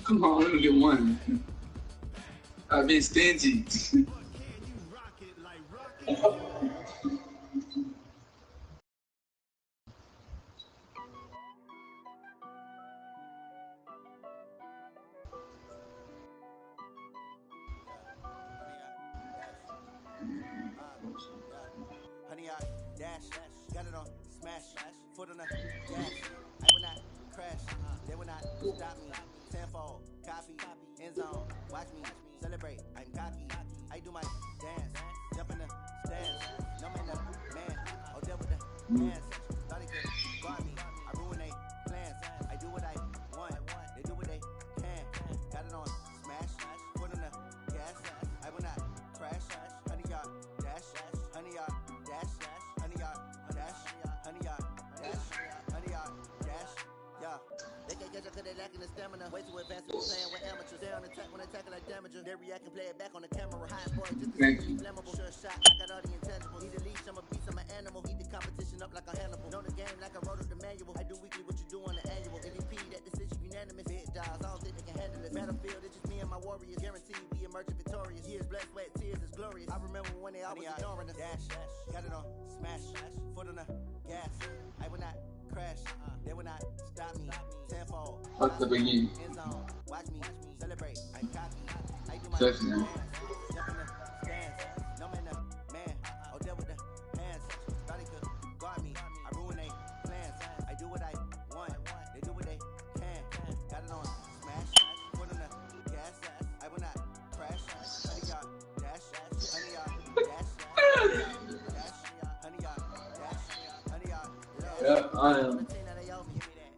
Come on, let me get one. I've been stingy. Honey, I dash, got it on smash, foot on the gas. I will not crash, they will not stop me. Tenfold, copy, end zone, watch me celebrate. I'm cocky, I do my dance, jump in the stands. No man, the man, I'll deal with the hands. Thought he could guard me, I ruin they plans. I do what I want, they do what they can. Got it on smash, foot on the gas. I will not crash, honey, y'all dash, honey, y'all dash, honey, y'all dash, honey, y'all dash, honey, y'all dash, yeah. They can't catch up cause they lacking the stamina. Way too advanced to be playing with amateurs. They on attack when attacking like damager. They react and play it back on the camera. Hot boy, just to see me flammable. Sure shot, I got all the intangibles. Need a leash, I'm a beast, I'm an animal. Eat the competition up like a Hannibal. Know the game like I wrote up the manual. I do weekly what you do on the annual. MVP, that decision unanimous. Big dials, I don't think they can handle it. Battlefield, it's just me and my warriors. Guaranteed we emerging victorious. Years, blood, sweat, tears is glorious. I remember when they always ignoring us. Dash, got it on smash, foot on the gas. I will not crash. They will not stop me. Tenfold. Fuck the beginning. End zone. Watch me celebrate. I copy. I do my Touchdown. dance. Jump in the stands. No man, the man. Oh, there with the hands. Thought he could guard me. I ruin they plans. I do what I want. They do what they can. Got it on smash. Put on the gas. I will not crash. Honey y'all dash. Honey y'all dash. Honey y'all dash. Honey y'all dash. Yeah, I am.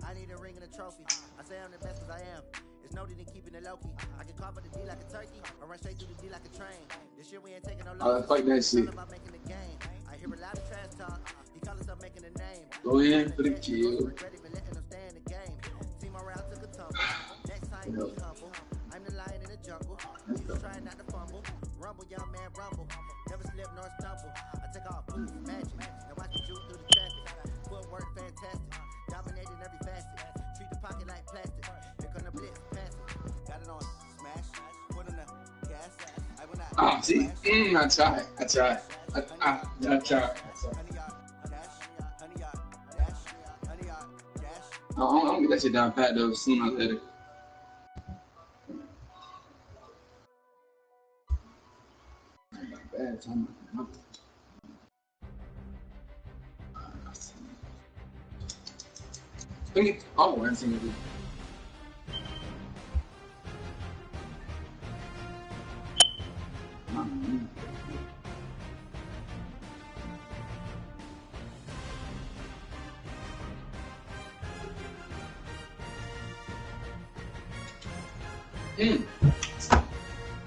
I need a ring and a trophy. I say I'm the best cause I am. It's noted in keeping it low key. I can carve up the D like a turkey or run straight through the D like a train. This year we ain't taking no I like that shit. about making the game. I hear a lot of trash talk. He call himself making a name. Go ahead for the kill. Regret even letting them stay in the game. Team morale took a tumble. Next time be humble. I'm the lion in the jungle. He's trying not to fumble. Rumble, young man, rumble. Never slip nor stumble. I take off boots, magic. Now watch me shoot through the traffic. Footwork fantastic. Dominating every facet. Treat the pocket like plastic. Here come the blitz, pass it. Got it on smash. Put on the gas. I will not. Ah, see? I tried. I tried. I tried. I'm gonna get that shit down pat though soon as later. Bad time. Oh, I see it.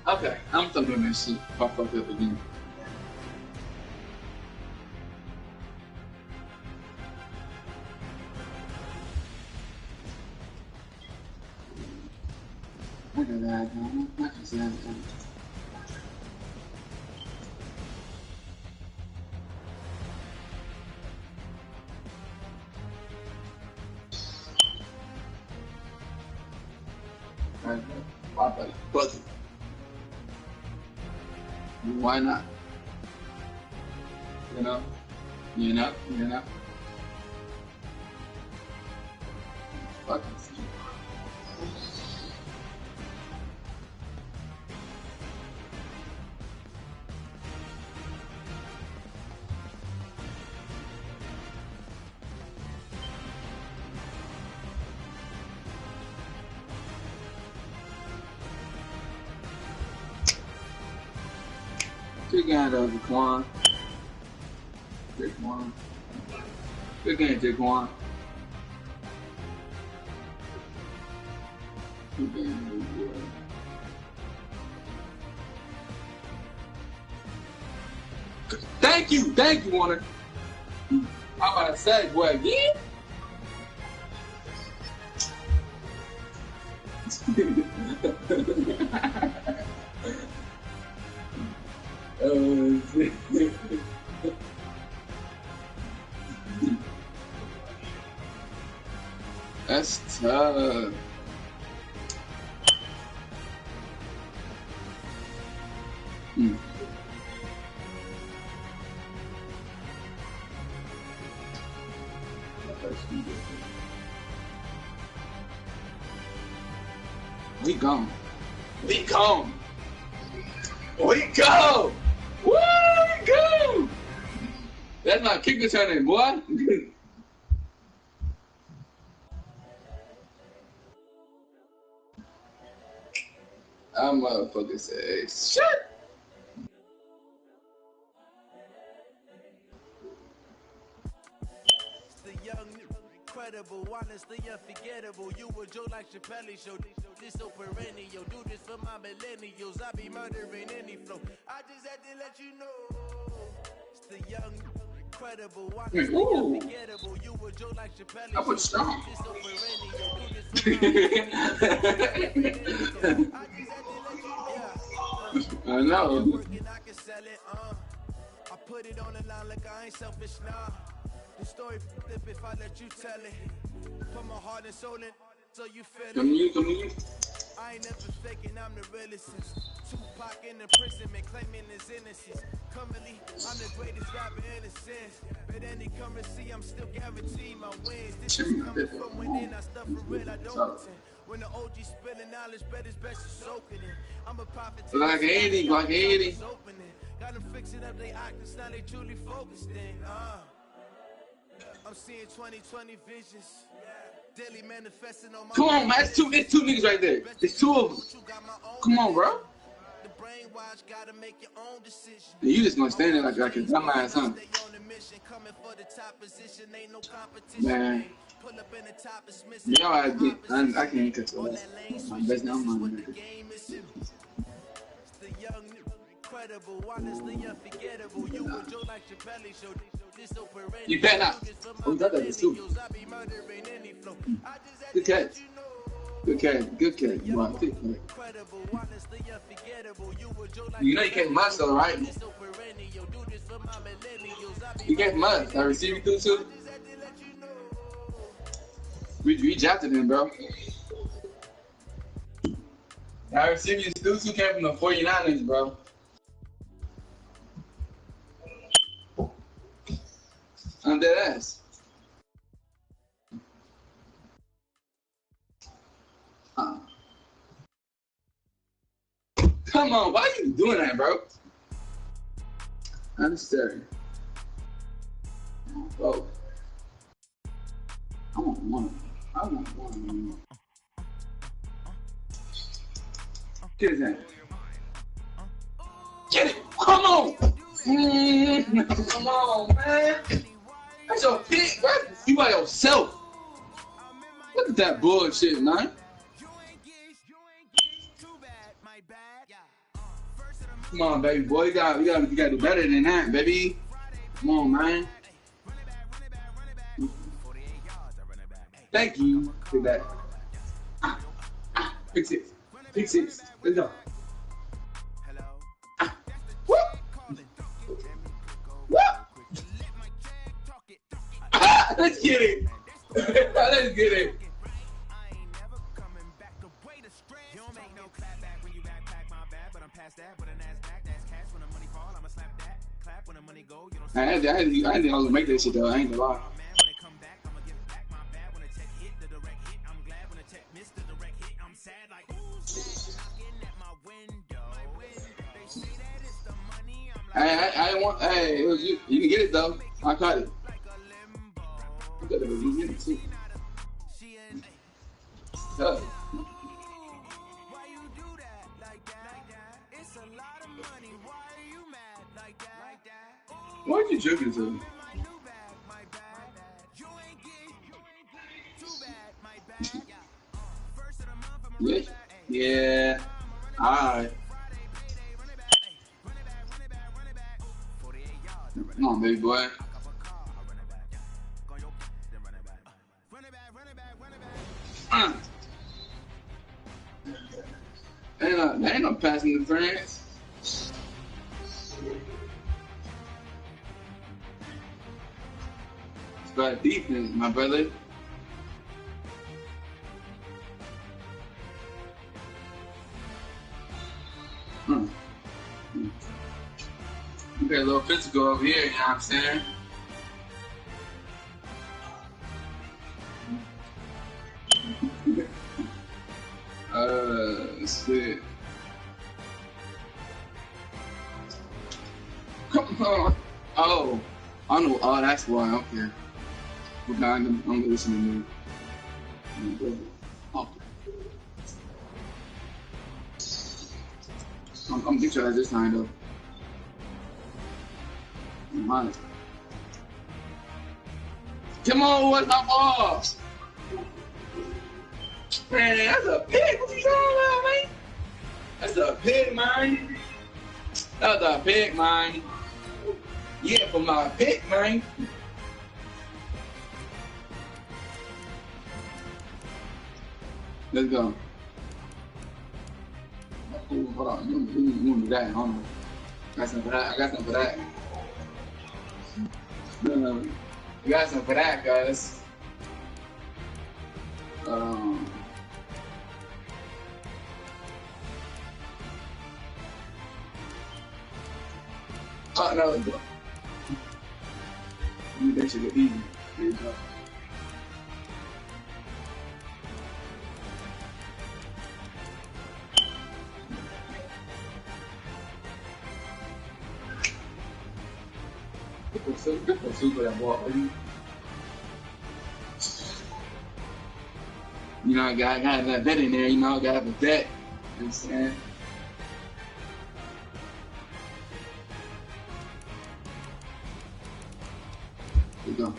Okay, I'm still doing that shit. If I fuck up again. Look at that, man. Look at that. But why not? You know? Fucking see. Good game though, Jaquan. Jaquan. Good game, Jaquan. Good game, boy. Thank you, Warner. I'm about to say, boy, again? Oh, shit. That's tough. We gone. We gone. We go. Woo, we go. That's my kick returning, boy. I'm motherfucking say shit. The young, incredible, honestly unforgettable. You a joke like Chappelle show. This so perennial. Do this for my millennials. I be murdering any flow. I just had to let you know. It's the young, incredible, honestly unforgettable. You a joke like Chappelle show. I put strong. This so perennial. Do this for my millennials. I just had to let you know. I know. Working, I can sell it. I put it on the line like I ain't selfish, nah. The story flip if I let you tell it. Put my heart and soul in, so you feel it. Come here. I ain't never faking, I'm the realest since Tupac in the prison, man, claiming his innocence. Currently, I'm the greatest rapper in a sense. But any currency, I'm still guaranteed my wins. This is coming from within, I stuff for real, I don't pretend. When the OG spilling knowledge, bet it's best to soak it in. I'm a prophet. Like 80, like 80. Got them fixing up they actors, now they truly focused in. I'm seeing 2020 visions. Daily manifesting on my. Come on, man. It's two niggas right there. It's two of them. Come on, bro. The brainwash gotta make your own decision. You just gonna stand there like a dumbass, huh? Man. Y'all, I can't control that. My best now, man. You better not. Oh, that is too. Good catch. Good catch. Good catch. Wow, good catch. You know you can't must though, right? You can't must. I receive you through too. We drafted him, bro. I receive you through two came from the 49ers, bro. I'm dead ass. Come on, why are you doing that, bro? Unnecessary. Bro. I want one. Get his hand. Get it! Come on! Come on, man! That's your pick, bro. You by yourself. Look at that bullshit, man. Come on, baby boy. You gotta do better than that, baby. Come on, man. Thank you for that. Pick six. Pick six. Let's go. Let's get it. Let's get it. I didn't know to make that shit though. I ain't gonna lie. I want. Hey, it was you. You can get it though. I caught it. You get it too. So. What are you joking to? Yeah. Yeah. Alright. Come on, baby boy. Ain't no passing to France. It's about defense, my brother. You got a little physical over here, you know what I'm saying? Shit. Come on. Oh, I know. Oh, that's why. Okay. Okay, I'm listening to you. Oh. I'm gonna get your ass this time, though. Right. Come on, what's my ball? Man, that's a pig. What you talking about, man? That's a pig, man. That's a pig, man. Yeah, for my pig, man. Let's go. Oh, hold on. You want to do that? Hold on. I got something for that. I got something for that. You got something for that, guys. Oh, no, bro. That should be easy. There you go. Qué super that ball, baby. You know, I gotta have that bet in there, you know, I gotta have a bet. You know what I'm saying? Here we go.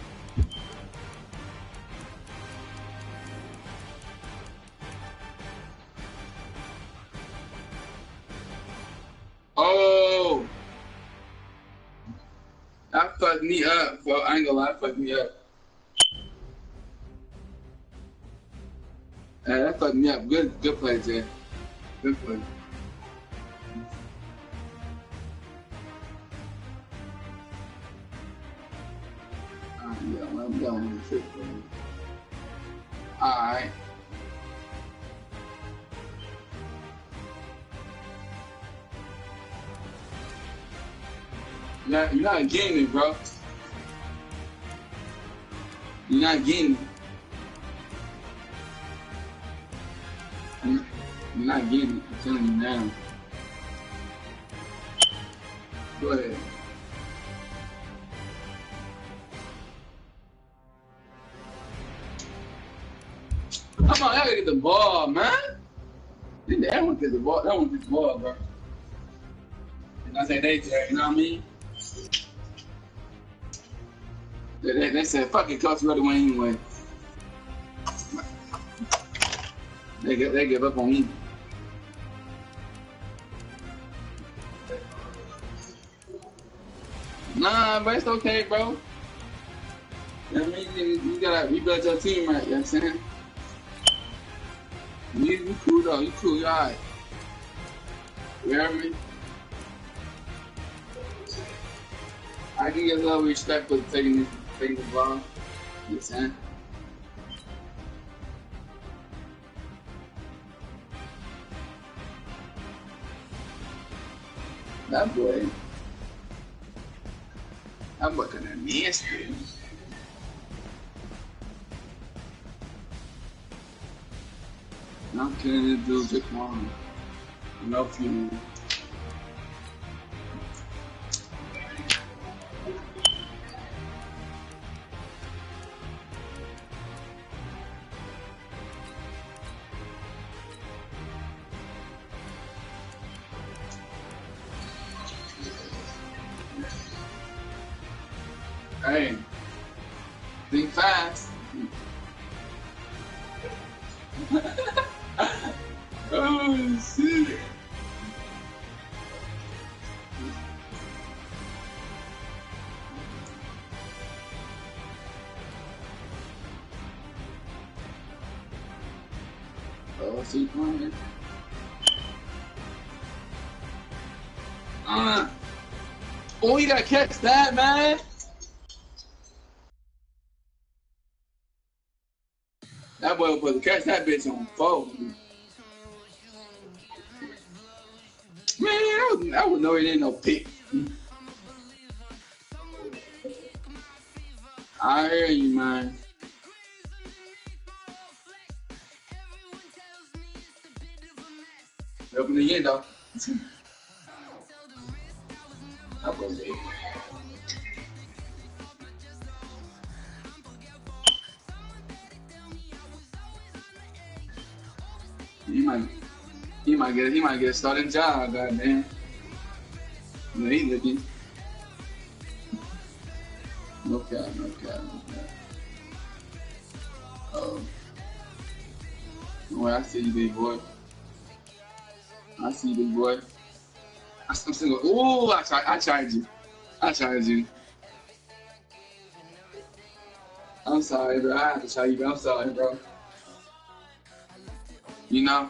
Oh! That fucked me up, bro. I ain't gonna lie, that fucked me up. That fucked me up. Good play, Jay. Good play. Yeah, I'm done with this, bro. Alright. You're not getting it, bro. You're not getting it. You're not getting it. I'm telling you now. Go ahead. Come on, I gotta get the ball, man. That one get the ball. That one get the ball, bro. And I say they, you know what I mean? They said, fuck it, Coach, ready to win anyway. They give up on me. Nah, but it's okay, bro. You know what I mean? You gotta rebuild your team right, you know what I'm saying? You cool though, you cool, you alright. You hear me? I can get a little respect for taking the ball. You know what I'm saying? That boy kinda nasty. I'm killing this dude just one. No fuel. Hey, think fast. Oh shit. Oh, see, playing. Oh, you gotta catch that, man. That boy was supposed to catch that bitch on 4. Man, I would know it ain't no pick. I hear you, man. Open again, though. That was it. He might get a starting job, goddamn. You know, he looking. No cap. Oh. Boy, I see you, big boy. I see you, big boy. I'm single. Ooh, I tried you. I'm sorry, bro. I have to try you, but I'm sorry, bro. You know?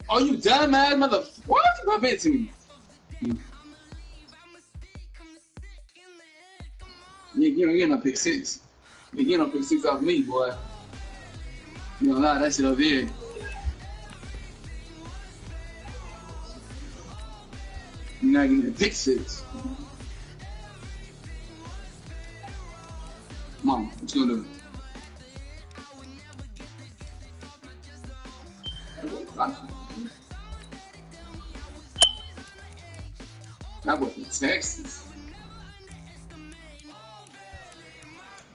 Oh, you dumbass mother. What? Come back to me. You ain't no pick 6. You get no pick six off me, boy. You gonna lie, that shit up there. You're not getting a pick six. Come on, what you gonna do? That boy from Texas.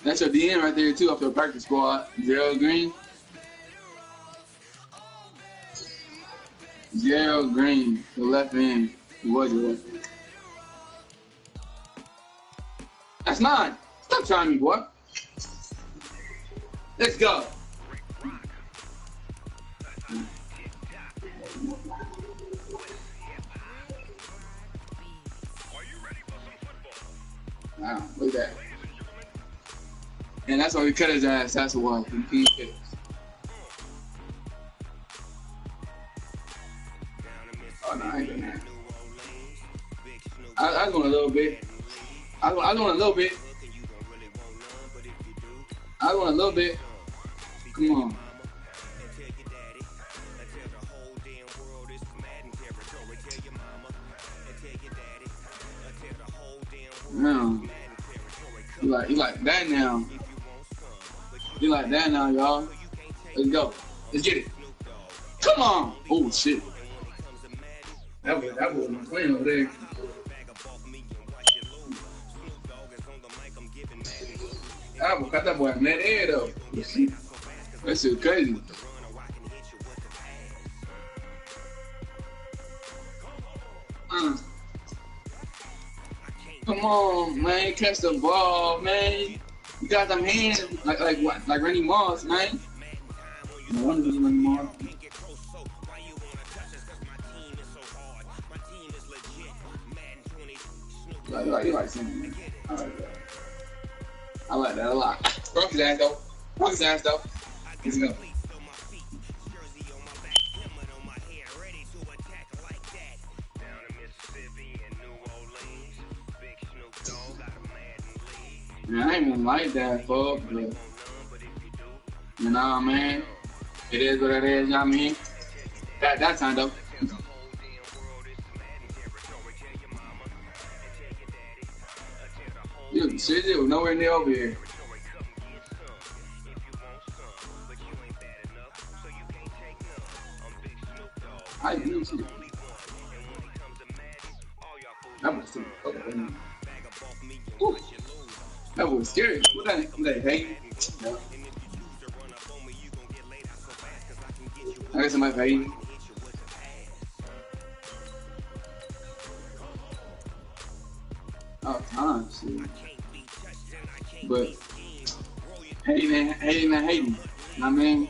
That's your DN right there too, off your practice squad. Gerald Green. Gerald Green, the left end. He was your left end. That's 9. Stop trying me, boy. Let's go. Wow, look at that. And that's why we cut his ass. That's why he picks. Oh no, I ain't doing that. I was going a little bit. I was going a little bit. I was going a little bit. Come on. No. You like that now. You like that now, y'all. Let's go. Let's get it. Come on. Oh shit. That was my plan over there. I got that boy in that air though. That shit crazy. Come on, man, catch the ball, man. You got them hands like what? Like Randy Moss, man. No wonder it's Randy Moss. You like saying that. I like that a lot. Broke his ass though. Broke his ass though. Let's go. Man, I ain't even like that, fuck, but you know, man, it is what it is, you know what I mean? That time, though. You shit, it was nowhere near over here. I do shit. That was too. Okay. Ooh. That was scary. What that hating? No. I got somebody hating. Oh, time, shit. But hating. You know what I mean?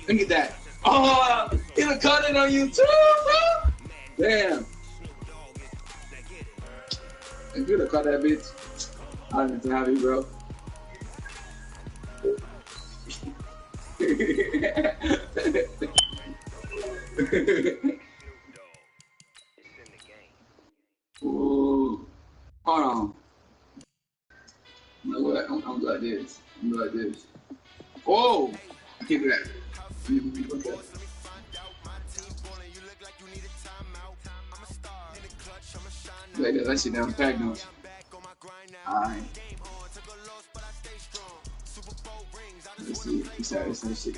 Let me get that. Oh, he done cut it on you too, bro. Damn. If you'd have caught that bitch, I didn't have you, bro. Ooh. Hold on. You know what? I'm like this. I'm like this. Whoa! I can't do that. Okay. Like that shit down pack, don't you? Alright. Let's see. Let's see.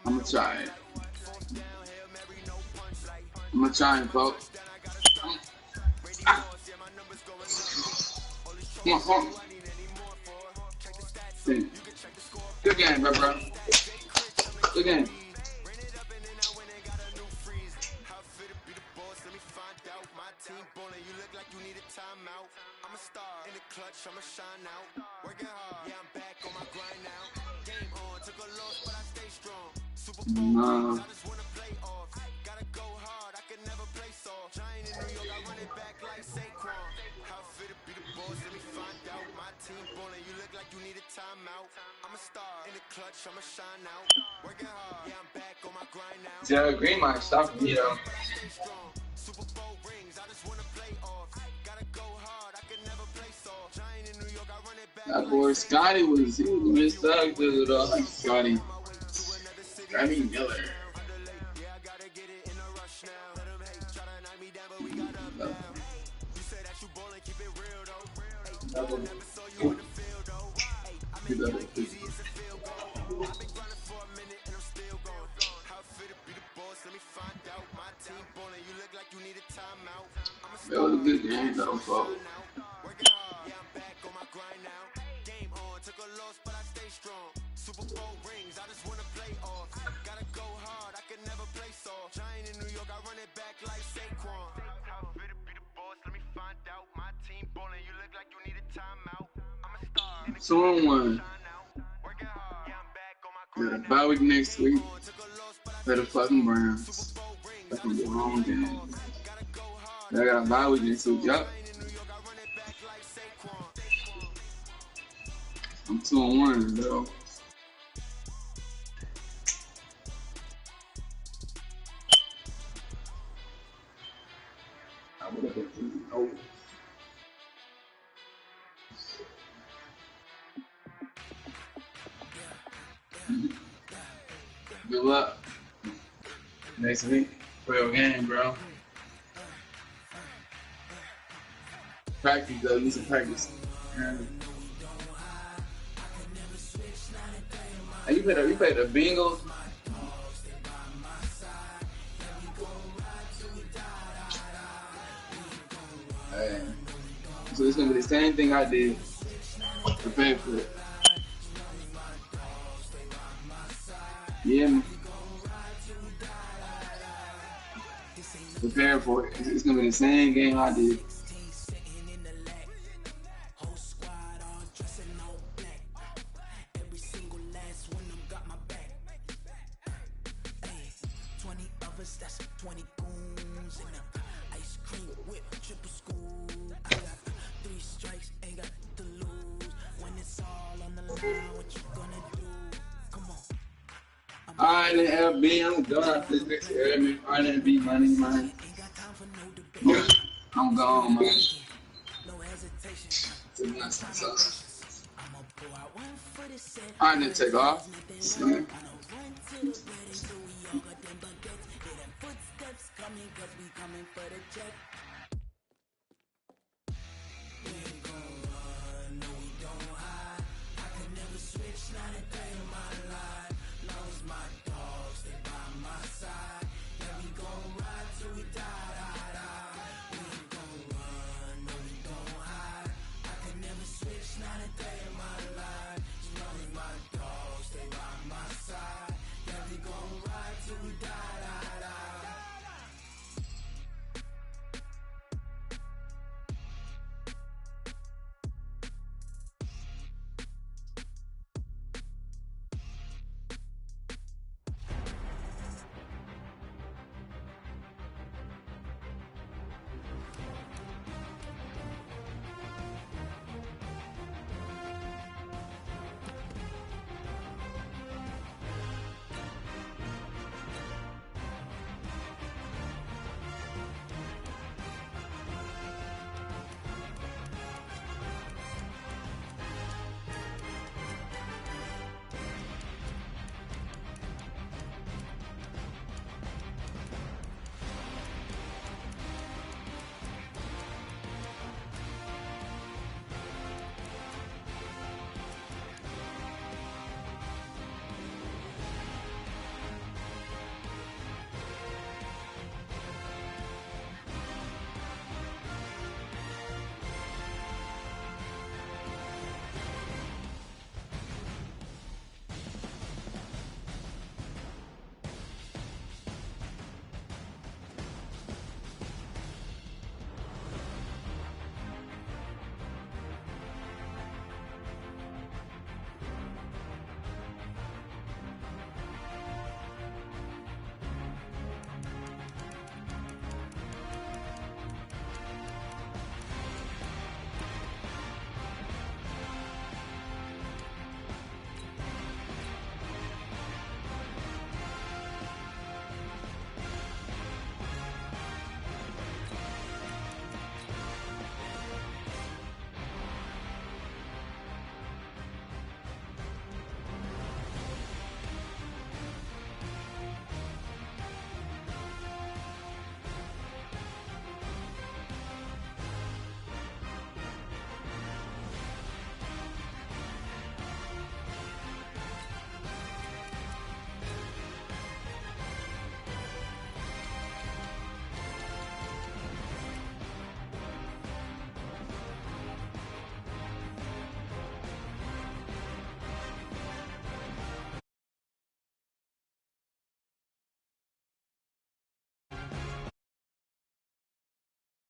I'm gonna try it. I'm gonna try it, folks. Come on. Good game, bro. Good game. I'ma shine out, working hard. Yeah, I'm back on my grind now. Game on, took a loss, but I stay strong. Super Bowl rings, I just wanna play off. Gotta go hard, I can never play soft. Giant in New York, I run it back like Saquon. How fit to be the boss? Let me find out. My team ballin', you look like you need a timeout. I'm a star in the clutch, I'ma shine out. Working hard, yeah, I'm back on my grind now. Gerald Green might stop me though. Stay strong. Super Bowl rings, I just wanna play off. Gotta go hard, I can never play soft. Giant in New York, I run it back. That boy Scotty was missed up good though. Like Scotty Miller. Yeah, I gotta get it in a rush now. Let them hate, try to knock me down, but we got up now. You say that you ballin', keep it real though. Hey, never saw you in the field though. Hey, I make it look easy as a field goal. I've been grinding for a minute and I'm still going. How fit to be the boss? Let me find out. My team ballin', you look like you need a timeout. I'm a That was a good game though, folks. working hard, yeah, I'm back on my grind now. Game on, took a loss, but I stay strong. Super Bowl rings, I just wanna play off. Gotta go hard, I can never play soft. Giant in New York, I run it back like Saquon. How fit to be the boss? Let me find out. My team ballin', you look like you need a timeout. I'm a star. 2-1. Got a bye week next week. For the fucking Browns. That's gonna be a long game. I got a bye week next week. Yup. I'm 2-1 though. I would have been over. Good luck. Next week for your game, bro. Practice though, you need some practice. Hey, you played the Bengals. Hey. So it's gonna be the same thing I did. Prepare for it. Yeah, man. Prepare for it. It's gonna be the same game I did. I didn't be, I'm done after this next area. I didn't be money, man. I'm gone, man. I didn't take off. So. Footsteps coming 'cause we coming for the check.